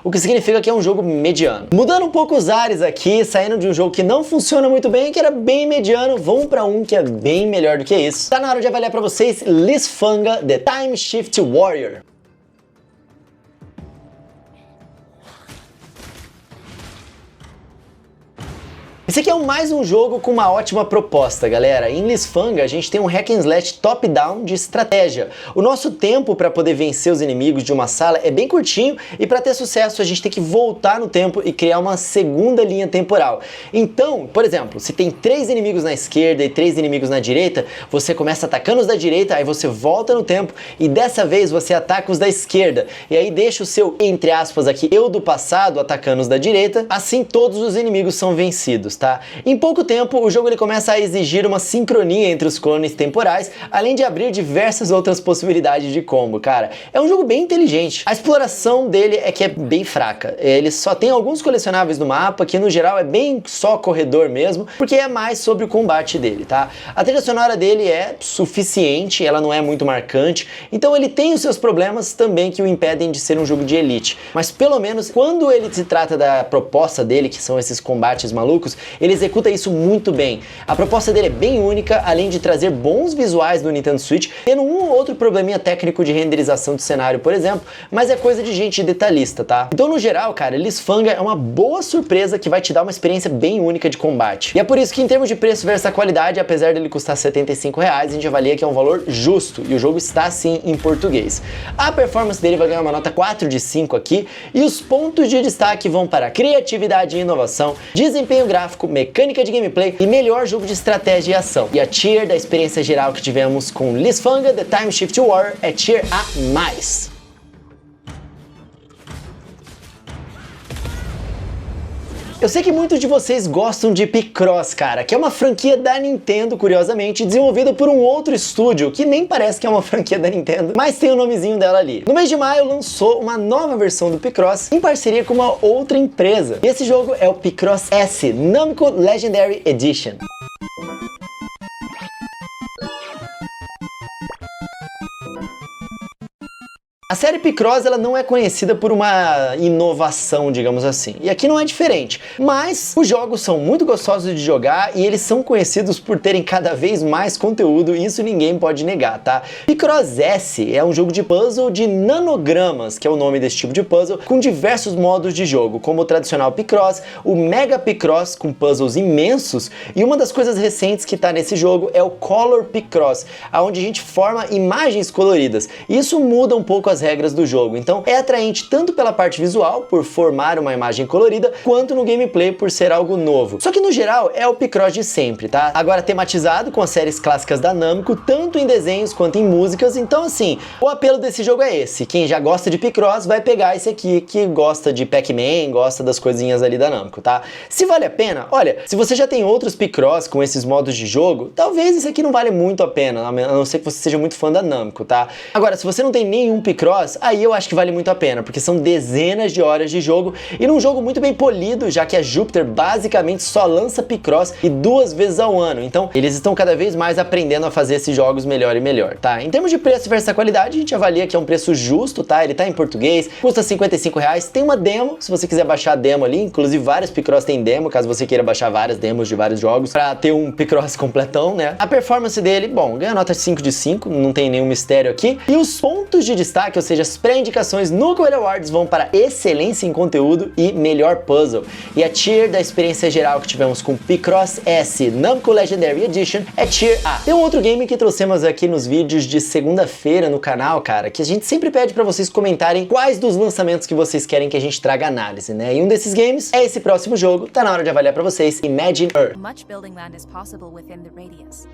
o que significa que é um jogo mediano. Mudando um pouco os ares aqui, saindo de um jogo que não funciona muito bem, que era bem mediano, vamos pra um que é bem melhor do que isso. Tá na hora de avaliar pra vocês Lysfanga The Time Shift Warrior. Esse aqui é mais um jogo com uma ótima proposta, galera. Em Lysfanga a gente tem um hack and slash top-down de estratégia. O nosso tempo para poder vencer os inimigos de uma sala é bem curtinho e para ter sucesso a gente tem que voltar no tempo e criar uma segunda linha temporal. Então, por exemplo, se tem 3 inimigos na esquerda e 3 inimigos na direita, você começa atacando os da direita, aí você volta no tempo e dessa vez você ataca os da esquerda. E aí deixa o seu, entre aspas aqui, eu do passado atacando os da direita, assim todos os inimigos são vencidos, tá? Em pouco tempo, o jogo ele começa a exigir uma sincronia entre os clones temporais, além de abrir diversas outras possibilidades de combo, cara. É um jogo bem inteligente. A exploração dele é que é bem fraca. Ele só tem alguns colecionáveis no mapa, que no geral é bem só corredor mesmo, porque é mais sobre o combate dele, tá? A trilha sonora dele é suficiente, ela não é muito marcante, então ele tem os seus problemas também que o impedem de ser um jogo de elite. Mas pelo menos, quando ele se trata da proposta dele, que são esses combates malucos, ele executa isso muito bem. A proposta dele é bem única, além de trazer bons visuais no Nintendo Switch, tendo um ou outro probleminha técnico de renderização de cenário, por exemplo, mas é coisa de gente detalhista, tá? Então, no geral, cara, Lysfanga é uma boa surpresa que vai te dar uma experiência bem única de combate. E é por isso que, em termos de preço versus qualidade, apesar dele custar R$75, a gente avalia que é um valor justo, e o jogo está, sim, em português. A performance dele vai ganhar uma nota 4 de 5 aqui, e os pontos de destaque vão para criatividade e inovação, desempenho gráfico, mecânica de gameplay e melhor jogo de estratégia e ação. E a tier da experiência geral que tivemos com Lysfanga The Time Shift Warrior é tier A+. Eu sei que muitos de vocês gostam de Picross, cara, que é uma franquia da Nintendo, curiosamente, desenvolvida por um outro estúdio, que nem parece que é uma franquia da Nintendo, mas tem o nomezinho dela ali. No mês de maio lançou uma nova versão do Picross em parceria com uma outra empresa. E esse jogo é o Picross S Namco Legendary Edition. A série Picross ela não é conhecida por uma inovação, digamos assim, e aqui não é diferente, mas os jogos são muito gostosos de jogar e eles são conhecidos por terem cada vez mais conteúdo e isso ninguém pode negar, tá? Picross S é um jogo de puzzle de nanogramas, que é o nome desse tipo de puzzle, com diversos modos de jogo, como o tradicional Picross, o Mega Picross com puzzles imensos e uma das coisas recentes que tá nesse jogo é o Color Picross, onde a gente forma imagens coloridas. Isso muda um pouco as regras do jogo, então é atraente tanto pela parte visual, por formar uma imagem colorida, quanto no gameplay por ser algo novo. Só que no geral é o Picross de sempre, tá? Agora tematizado com as séries clássicas da Namco, tanto em desenhos quanto em músicas, então assim, o apelo desse jogo é esse. Quem já gosta de Picross vai pegar esse aqui, que gosta de Pac-Man, gosta das coisinhas ali da Namco, tá? Se vale a pena, olha, se você já tem outros Picross com esses modos de jogo, talvez esse aqui não vale muito a pena, a não ser que você seja muito fã da Namco, tá? Agora, se você não tem nenhum Picross Picross, aí eu acho que vale muito a pena, porque são dezenas de horas de jogo e num jogo muito bem polido, já que a Jupiter basicamente só lança Picross e 2 vezes ao ano. Então, eles estão cada vez mais aprendendo a fazer esses jogos melhor e melhor, tá? Em termos de preço versus qualidade, a gente avalia que é um preço justo, tá? Ele tá em português, custa R$55, tem uma demo, se você quiser baixar a demo ali, inclusive vários Picross tem demo, caso você queira baixar várias demos de vários jogos pra ter um Picross completão, né? A performance dele, bom, ganha nota 5 de 5, não tem nenhum mistério aqui. E os pontos de destaque, ou seja, as pré-indicações no Coelho Awards vão para excelência em conteúdo e melhor puzzle. E a tier da experiência geral que tivemos com Picross S Namco Legendary Edition é tier A. Tem um outro game que trouxemos aqui nos vídeos de segunda-feira no canal, cara, que a gente sempre pede pra vocês comentarem quais dos lançamentos que vocês querem que a gente traga análise, né? E um desses games é esse próximo jogo, tá na hora de avaliar pra vocês, Imagine Earth. Much building land is possible within the radius.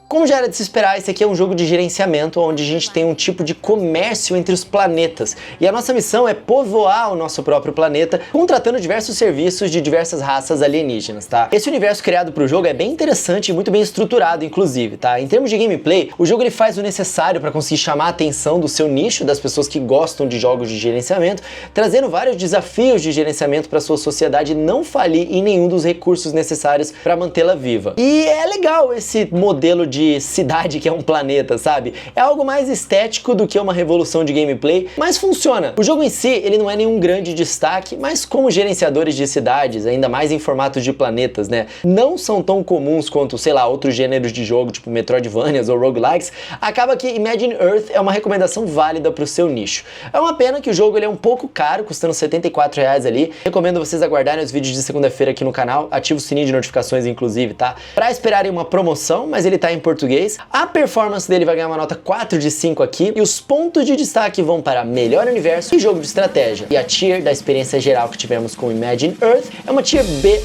Como já era de se esperar, esse aqui é um jogo de gerenciamento onde a gente tem um tipo de comércio entre os planetas. E a nossa missão é povoar o nosso próprio planeta, contratando diversos serviços de diversas raças alienígenas, tá? Esse universo criado pro jogo é bem interessante e muito bem estruturado, inclusive, tá? Em termos de gameplay, o jogo ele faz o necessário para conseguir chamar a atenção do seu nicho, das pessoas que gostam de jogos de gerenciamento, trazendo vários desafios de gerenciamento para sua sociedade não falir em nenhum dos recursos necessários para mantê-la viva. E é legal esse modelo de cidade que é um planeta, sabe? É algo mais estético do que uma revolução de gameplay, mas funciona. O jogo em si, ele não é nenhum grande destaque, mas como gerenciadores de cidades, ainda mais em formatos de planetas, né, não são tão comuns quanto, sei lá, outros gêneros de jogo, tipo Metroidvanias ou roguelikes, acaba que Imagine Earth é uma recomendação válida pro seu nicho. É uma pena que o jogo ele é um pouco caro, custando R$74 ali. Recomendo vocês aguardarem os vídeos de segunda-feira aqui no canal, ativa o sininho de notificações inclusive, tá? Pra esperarem uma promoção, mas ele tá em português. A performance dele vai ganhar uma nota 4 de 5 aqui e os pontos de destaque vão para melhor universo e jogo de estratégia. E a tier da experiência geral que tivemos com Imagine Earth é uma tier B+,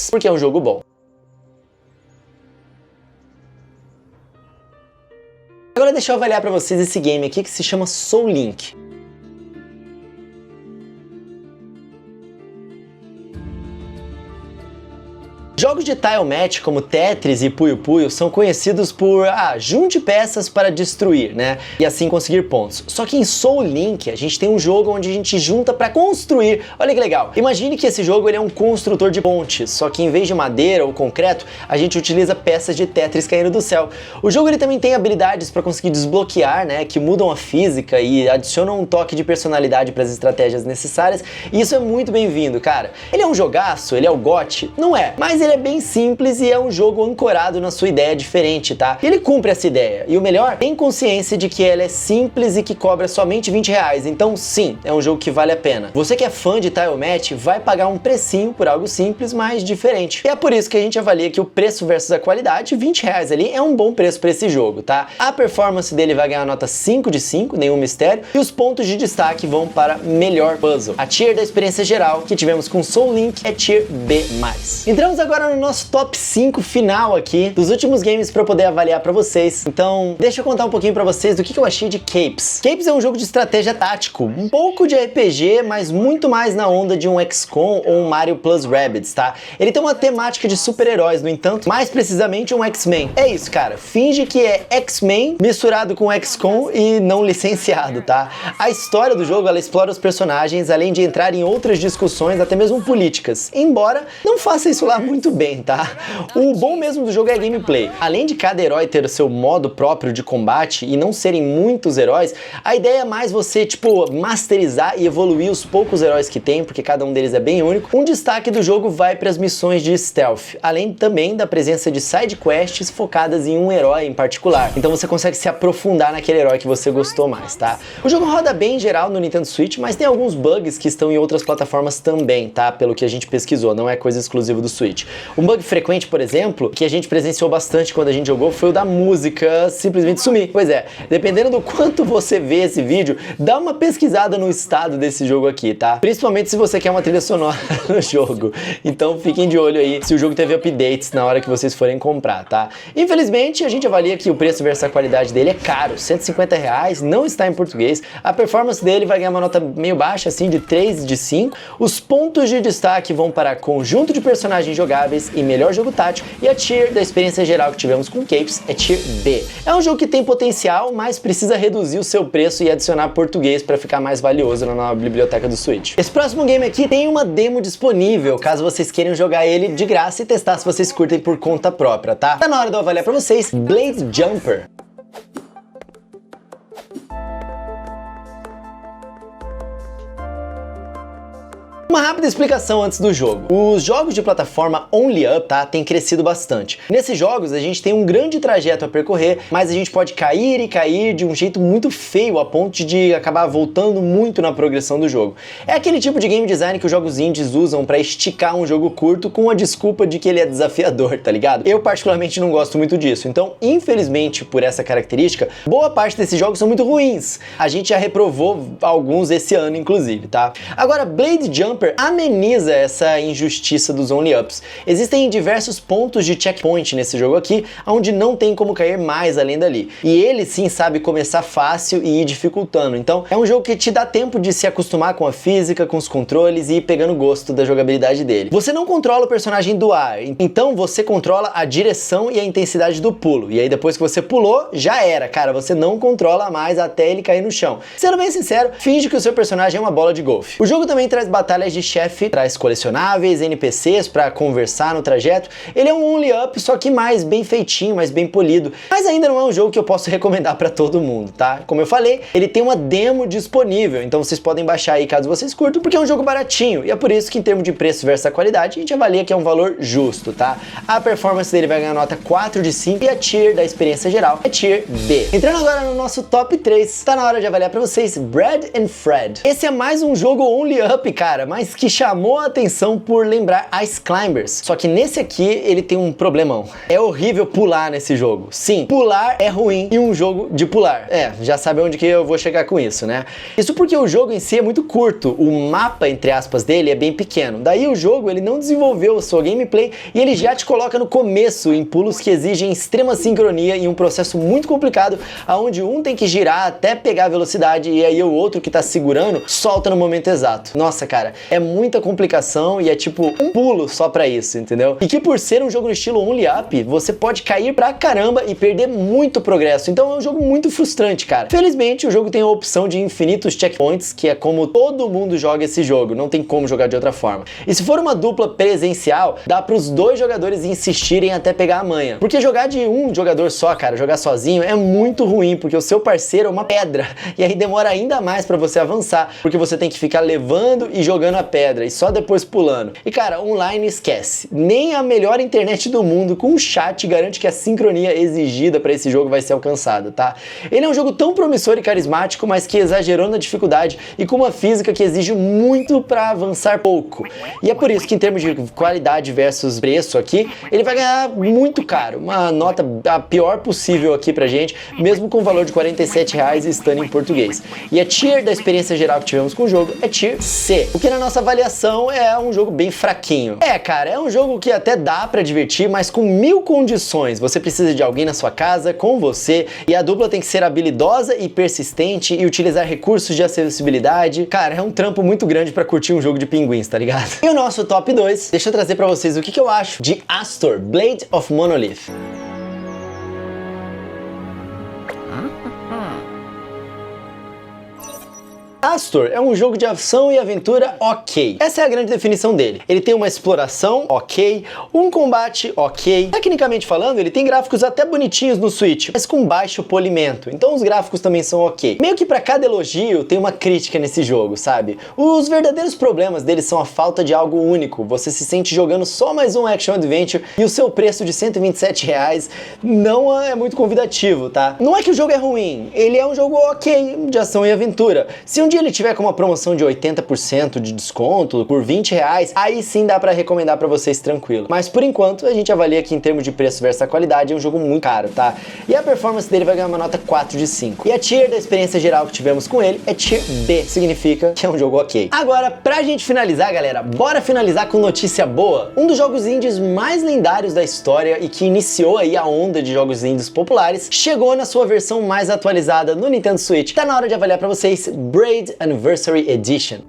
porque é um jogo bom. Agora deixa eu avaliar pra vocês esse game aqui que se chama Soul Link. Jogos de tile match como Tetris e Puyo Puyo são conhecidos por junte peças para destruir, né? E assim conseguir pontos. Só que em Soul Link a gente tem um jogo onde a gente junta para construir. Olha que legal. Imagine que esse jogo ele é um construtor de pontes, só que em vez de madeira ou concreto, a gente utiliza peças de Tetris caindo do céu. O jogo ele também tem habilidades para conseguir desbloquear, né? Que mudam a física e adicionam um toque de personalidade para as estratégias necessárias. E isso é muito bem-vindo, cara. Ele é um jogaço? Ele é o GOT? Não é. Mas ele é bem simples e é um jogo ancorado na sua ideia diferente, tá? Ele cumpre essa ideia. E o melhor, tem consciência de que ela é simples e que cobra somente R$20. Então sim, é um jogo que vale a pena. Você que é fã de tile match vai pagar um precinho por algo simples, mas diferente. E é por isso que a gente avalia que o preço versus a qualidade, R$20 ali, é um bom preço para esse jogo, tá? A performance dele vai ganhar nota 5 de 5, nenhum mistério, e os pontos de destaque vão para melhor puzzle. A tier da experiência geral que tivemos com Soul Link é tier B+. Entramos agora no nosso top 5 final aqui dos últimos games para poder avaliar para vocês. Então, deixa eu contar um pouquinho para vocês do que eu achei de Capes. Capes é um jogo de estratégia tático, um pouco de RPG, mas muito mais na onda de um XCOM ou um Mario Plus Rabbids, tá? Ele tem uma temática de super-heróis, no entanto, mais precisamente um X-Men. É isso, cara. Finge que é X-Men misturado com XCOM e não licenciado, tá? A história do jogo, ela explora os personagens, além de entrar em outras discussões, até mesmo políticas. Embora não faça isso lá muito bem, tá? O bom mesmo do jogo é a gameplay. Além de cada herói ter o seu modo próprio de combate e não serem muitos heróis, a ideia é mais você, tipo, masterizar e evoluir os poucos heróis que tem, porque cada um deles é bem único. Um destaque do jogo vai para as missões de stealth, além também da presença de side quests focadas em um herói em particular. Então você consegue se aprofundar naquele herói que você gostou mais, tá? O jogo roda bem em geral no Nintendo Switch, mas tem alguns bugs que estão em outras plataformas também, tá? Pelo que a gente pesquisou, não é coisa exclusiva do Switch. Um bug frequente, por exemplo, que a gente presenciou bastante quando a gente jogou, foi o da música simplesmente sumir. Pois é, dependendo do quanto você vê esse vídeo, dá uma pesquisada no estado desse jogo aqui, tá? Principalmente se você quer uma trilha sonora no jogo. Então fiquem de olho aí se o jogo teve updates na hora que vocês forem comprar, tá? Infelizmente, a gente avalia que o preço versus a qualidade dele é caro, R$150, não está em português. A performance dele vai ganhar uma nota meio baixa, assim, de 3 de 5. Os pontos de destaque vão para conjunto de personagens jogáveis, jogáveis e melhor jogo tático, e a tier da experiência geral que tivemos com Capes é tier B. É um jogo que tem potencial, mas precisa reduzir o seu preço e adicionar português para ficar mais valioso na nova biblioteca do Switch. Esse próximo game aqui tem uma demo disponível, caso vocês queiram jogar ele de graça e testar se vocês curtem por conta própria, tá? Tá na hora de eu avaliar pra vocês Blade Jumper. Uma rápida explicação antes do jogo. Os jogos de plataforma Only Up, tá, têm crescido bastante. Nesses jogos a gente tem um grande trajeto a percorrer, mas a gente pode cair e cair de um jeito muito feio a ponto de acabar voltando muito na progressão do jogo. É aquele tipo de game design que os jogos indies usam pra esticar um jogo curto com a desculpa de que ele é desafiador, tá ligado? Eu particularmente não gosto muito disso, então infelizmente por essa característica, boa parte desses jogos são muito ruins. A gente já reprovou alguns esse ano inclusive, tá? Agora Blade Jumper ameniza essa injustiça dos Only Ups. Existem diversos pontos de checkpoint nesse jogo aqui, onde não tem como cair mais além dali. E ele sim sabe começar fácil e ir dificultando. Então é um jogo que te dá tempo de se acostumar com a física, com os controles e ir pegando gosto da jogabilidade dele. Você não controla o personagem do ar, então você controla a direção e a intensidade do pulo. E aí depois que você pulou, já era, cara, você não controla mais até ele cair no chão. Sendo bem sincero, finge que o seu personagem é uma bola de golfe. O jogo também traz batalhas de chefe, traz colecionáveis, NPCs pra conversar no trajeto. Ele é um Only Up, só que mais bem feitinho, mais bem polido. Mas ainda não é um jogo que eu posso recomendar pra todo mundo, tá? Como eu falei, ele tem uma demo disponível, então vocês podem baixar aí caso vocês curtam, porque é um jogo baratinho, e é por isso que em termos de preço versus a qualidade, a gente avalia que é um valor justo, tá? A performance dele vai ganhar nota 4 de 5 e a tier da experiência geral é tier B. Entrando agora no nosso top 3, tá na hora de avaliar pra vocês Bread and Fred. Esse é mais um jogo Only Up, cara, mas que chamou a atenção por lembrar Ice Climbers. Só que nesse aqui ele tem um problemão. É horrível pular nesse jogo. Sim, pular é ruim em um jogo de pular. Já sabe onde que eu vou chegar com isso, né? Isso porque o jogo em si é muito curto. O mapa, entre aspas, dele é bem pequeno. Daí o jogo ele não desenvolveu a sua gameplay e ele já te coloca no começo em pulos que exigem extrema sincronia e um processo muito complicado, onde um tem que girar até pegar a velocidade e aí o outro que tá segurando solta no momento exato. Nossa, cara, é muita complicação e é tipo um pulo só pra isso, entendeu? E que por ser um jogo no estilo Only Up, você pode cair pra caramba e perder muito progresso. Então é um jogo muito frustrante, cara. Felizmente o jogo tem a opção de infinitos checkpoints, que é como todo mundo joga esse jogo, não tem como jogar de outra forma. E se for uma dupla presencial, dá pros dois jogadores insistirem até pegar a manha. Porque jogar de um jogador só, cara, jogar sozinho é muito ruim, porque o seu parceiro é uma pedra. E aí demora ainda mais pra você avançar, porque você tem que ficar levando e jogando a pedra e só depois pulando. E cara, online esquece. Nem a melhor internet do mundo com um chat garante que a sincronia exigida pra esse jogo vai ser alcançada, tá? Ele é um jogo tão promissor e carismático, mas que exagerou na dificuldade e com uma física que exige muito pra avançar pouco. E é por isso que em termos de qualidade versus preço aqui, ele vai ganhar muito caro. Uma nota a pior possível aqui pra gente, mesmo com o valor de R$47 e estando em português. E a tier da experiência geral que tivemos com o jogo é tier C, o que na nossa avaliação é um jogo bem fraquinho. Cara, é um jogo que até dá pra divertir, mas com 1000 condições. Você precisa de alguém na sua casa, com você, e a dupla tem que ser habilidosa e persistente e utilizar recursos de acessibilidade. Cara, é um trampo muito grande pra curtir um jogo de pinguins, tá ligado? E o nosso top 2, deixa eu trazer pra vocês o que eu acho de Astor, Blade of Monolith. Astor é um jogo de ação e aventura ok. Essa é a grande definição dele. Ele tem uma exploração ok, um combate ok. Tecnicamente falando, ele tem gráficos até bonitinhos no Switch, mas com baixo polimento. Então os gráficos também são ok. Meio que pra cada elogio tem uma crítica nesse jogo, sabe? Os verdadeiros problemas dele são a falta de algo único. Você se sente jogando só mais um action adventure e o seu preço de R$127 não é muito convidativo, tá? Não é que o jogo é ruim, ele é um jogo ok de ação e aventura. Se um dia ele tiver com uma promoção de 80% de desconto por R$20, aí sim dá pra recomendar pra vocês tranquilo. Mas por enquanto a gente avalia que em termos de preço versus a qualidade é um jogo muito caro, tá? E a performance dele vai ganhar uma nota 4 de 5. E a tier da experiência geral que tivemos com ele é tier B, significa que é um jogo ok. Agora, pra gente finalizar, galera, bora finalizar com notícia boa. Um dos jogos indies mais lendários da história e que iniciou aí a onda de jogos indies populares, chegou na sua versão mais atualizada no Nintendo Switch. Tá na hora de avaliar pra vocês Braid Anniversary Edition.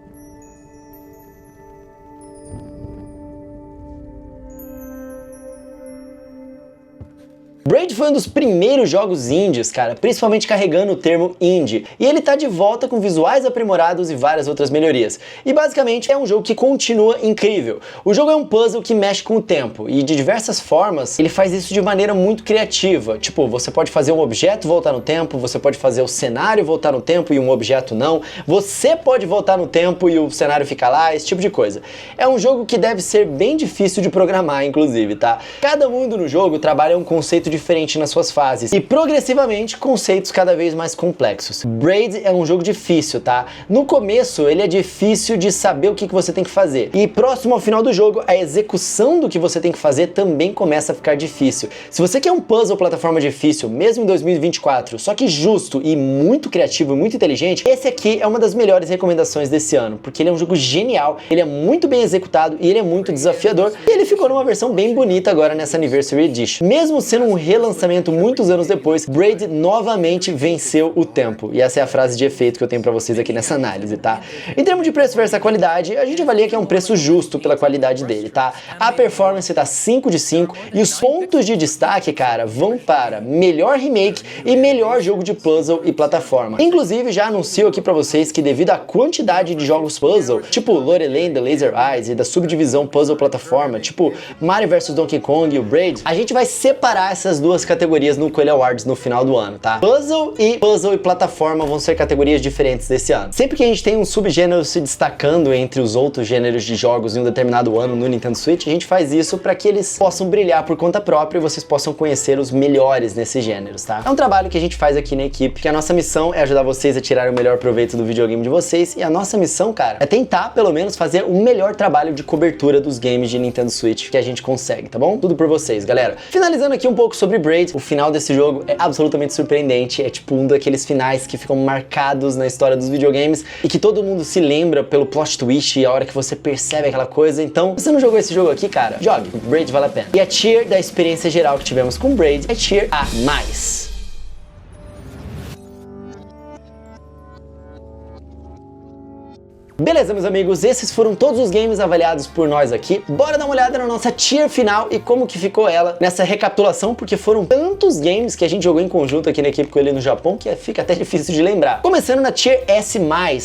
Braid foi um dos primeiros jogos indies, cara, principalmente carregando o termo indie, e ele tá de volta com visuais aprimorados e várias outras melhorias. E basicamente é um jogo que continua incrível. O jogo é um puzzle que mexe com o tempo, e de diversas formas ele faz isso de maneira muito criativa. Tipo, você pode fazer um objeto voltar no tempo, você pode fazer o cenário voltar no tempo e um objeto não, você pode voltar no tempo e o cenário fica lá, esse tipo de coisa. É um jogo que deve ser bem difícil de programar, inclusive, tá? Cada mundo no jogo trabalha um conceito diferente nas suas fases e progressivamente conceitos cada vez mais complexos. Braid é um jogo difícil, tá? No começo ele é difícil de saber o que você tem que fazer e próximo ao final do jogo a execução do que você tem que fazer também começa a ficar difícil. Se você quer um puzzle plataforma difícil, mesmo em 2024, só que justo e muito criativo e muito inteligente, esse aqui é uma das melhores recomendações desse ano, porque ele é um jogo genial, ele é muito bem executado e ele é muito desafiador e ele ficou numa versão bem bonita agora nessa Anniversary Edition. Mesmo sendo um relançamento muitos anos depois, Braid novamente venceu o tempo. E essa é a frase de efeito que eu tenho pra vocês aqui nessa análise, tá? Em termos de preço versus a qualidade, a gente avalia que é um preço justo pela qualidade dele, tá? A performance tá 5 de 5 e os pontos de destaque, cara, vão para melhor remake e melhor jogo de puzzle e plataforma. Inclusive, já anuncio aqui pra vocês que devido à quantidade de jogos puzzle, tipo Lorelei The Laser Eyes e da subdivisão puzzle plataforma, tipo Mario vs Donkey Kong e o Braid, a gente vai separar essas duas categorias no Coelho Awards no final do ano, tá? Puzzle e plataforma vão ser categorias diferentes desse ano. Sempre que a gente tem um subgênero se destacando entre os outros gêneros de jogos em um determinado ano no Nintendo Switch, a gente faz isso para que eles possam brilhar por conta própria e vocês possam conhecer os melhores nesses gêneros, tá? É um trabalho que a gente faz aqui na equipe, que a nossa missão é ajudar vocês a tirar o melhor proveito do videogame de vocês e a nossa missão, cara, é tentar pelo menos fazer o melhor trabalho de cobertura dos games de Nintendo Switch que a gente consegue, tá bom? Tudo por vocês, galera. Finalizando aqui um pouco sobre Braid, o final desse jogo é absolutamente surpreendente, é tipo um daqueles finais que ficam marcados na história dos videogames e que todo mundo se lembra pelo plot twist e a hora que você percebe aquela coisa. Então, se você não jogou esse jogo aqui, cara, jogue, Braid vale a pena. E a tier da experiência geral que tivemos com Braid é tier A+. Beleza, meus amigos, esses foram todos os games avaliados por nós aqui. Bora dar uma olhada na nossa tier final e como que ficou ela nessa recapitulação, porque foram tantos games que a gente jogou em conjunto aqui na equipe Coelho no Japão que fica até difícil de lembrar. Começando na tier S+,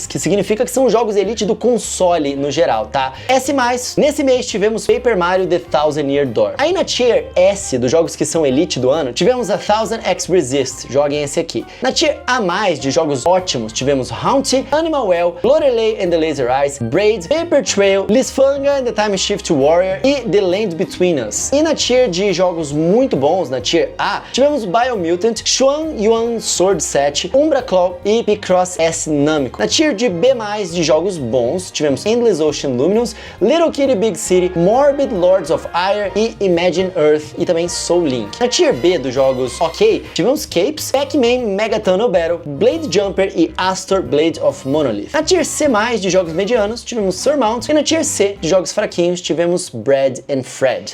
que significa que são jogos elite do console no geral, tá? S+, nesse mês tivemos Paper Mario The Thousand Year Door. Aí na tier S, dos jogos que são elite do ano, tivemos a Thousand X Resist, joguem esse aqui. Na tier A+, de jogos ótimos, tivemos Haunted, Animal Well, Lorelei and the Laser Eyes, Braid, Paper Trail, Lysfanga and the Time Shift Warrior e The Land Between Us. E na tier de jogos muito bons, na tier A, tivemos Biomutant, Xuan Yuan Sword Set, Umbra Claw e Picross S Namco. Na tier de B+, de jogos bons, tivemos Endless Ocean Luminous, Little Kitty Big City, Morbid Lords of Ire e Imagine Earth e também Soul Link. Na tier B dos jogos ok, tivemos Capes, Pac-Man Mega Tunnel Battle, Blade Jumper e Astor Blade of Monolith. Na tier C+, de jogos medianos, tivemos Surmount e na tier C, de jogos fraquinhos, tivemos Brad and Fred.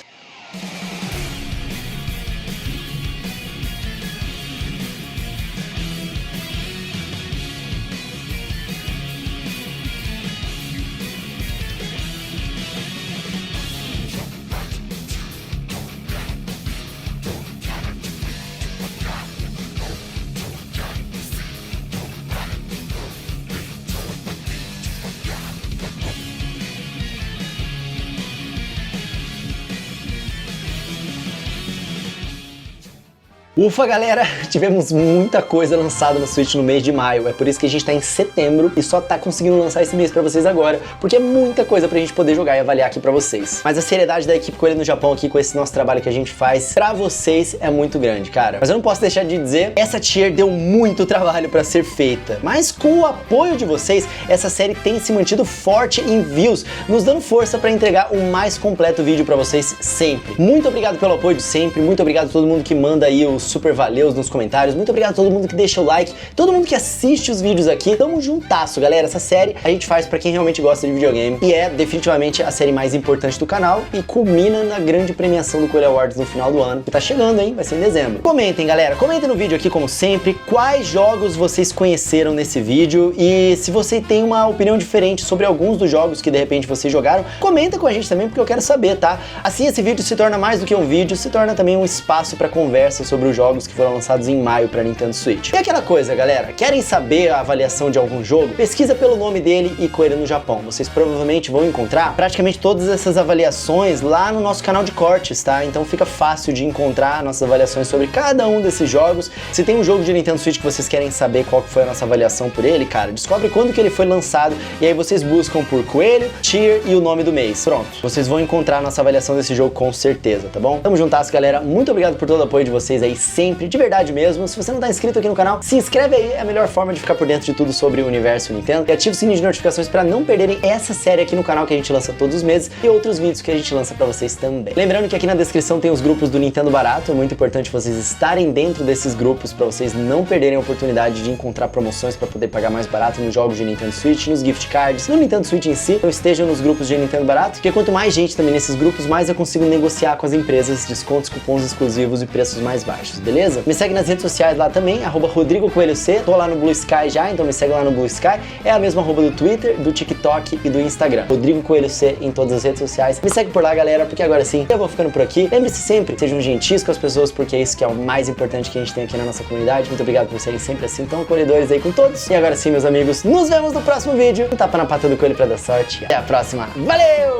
Ufa, galera, tivemos muita coisa lançada no Switch no mês de maio, é por isso que a gente tá em setembro e só tá conseguindo lançar esse mês pra vocês agora, porque é muita coisa pra gente poder jogar e avaliar aqui pra vocês. Mas a seriedade da equipe Coelho no Japão aqui com esse nosso trabalho que a gente faz pra vocês é muito grande, cara. Mas eu não posso deixar de dizer, essa tier deu muito trabalho pra ser feita, mas com o apoio de vocês, essa série tem se mantido forte em views, nos dando força pra entregar o mais completo vídeo pra vocês sempre. Muito obrigado pelo apoio de sempre, muito obrigado a todo mundo que manda aí os super valeus nos comentários. Muito obrigado a todo mundo que deixa o like, todo mundo que assiste os vídeos aqui. Tamo juntasso, galera. Essa série a gente faz pra quem realmente gosta de videogame e é definitivamente a série mais importante do canal e culmina na grande premiação do Coelho Awards no final do ano, que tá chegando, hein? Vai ser em dezembro. Comentem, galera. Comentem no vídeo aqui, como sempre, quais jogos vocês conheceram nesse vídeo e se você tem uma opinião diferente sobre alguns dos jogos que de repente vocês jogaram, comenta com a gente também, porque eu quero saber, tá? Assim esse vídeo se torna mais do que um vídeo, se torna também um espaço pra conversa sobre os jogos que foram lançados em maio pra Nintendo Switch. E aquela coisa, galera, querem saber a avaliação de algum jogo? Pesquisa pelo nome dele e Coelho no Japão. Vocês provavelmente vão encontrar praticamente todas essas avaliações lá no nosso canal de cortes, tá? Então fica fácil de encontrar nossas avaliações sobre cada um desses jogos. Se tem um jogo de Nintendo Switch que vocês querem saber qual foi a nossa avaliação por ele, cara, descobre quando que ele foi lançado e aí vocês buscam por Coelho, Tier e o nome do mês. Pronto, vocês vão encontrar a nossa avaliação desse jogo com certeza, tá bom? Tamo juntas, galera. Muito obrigado por todo o apoio de vocês aí sempre, de verdade mesmo. Se você não tá inscrito aqui no canal, se inscreve aí, é a melhor forma de ficar por dentro de tudo sobre o universo Nintendo. E ativa o sininho de notificações pra não perderem essa série aqui no canal que a gente lança todos os meses e outros vídeos que a gente lança pra vocês também. Lembrando que aqui na descrição tem os grupos do Nintendo Barato, é muito importante vocês estarem dentro desses grupos pra vocês não perderem a oportunidade de encontrar promoções pra poder pagar mais barato nos jogos de Nintendo Switch, nos gift cards, no Nintendo Switch em si. Então estejam nos grupos de Nintendo Barato, porque quanto mais gente também nesses grupos, mais eu consigo negociar com as empresas descontos, cupons exclusivos e preços mais baixos, beleza? Me segue nas redes sociais lá também, @RodrigoCoelhoC, tô lá no Blue Sky já, então me segue lá no Blue Sky, é a mesma arroba do Twitter, do TikTok e do Instagram, Rodrigo Coelho C em todas as redes sociais. Me segue por lá, galera, porque agora sim, eu vou ficando por aqui. Lembre-se sempre, sejam gentis com as pessoas, porque é isso que é o mais importante que a gente tem aqui na nossa comunidade. Muito obrigado por serem sempre assim tão acolhedores aí com todos. E agora sim, meus amigos, nos vemos no próximo vídeo. Um tapa na pata do coelho pra dar sorte. Até a próxima. Valeu!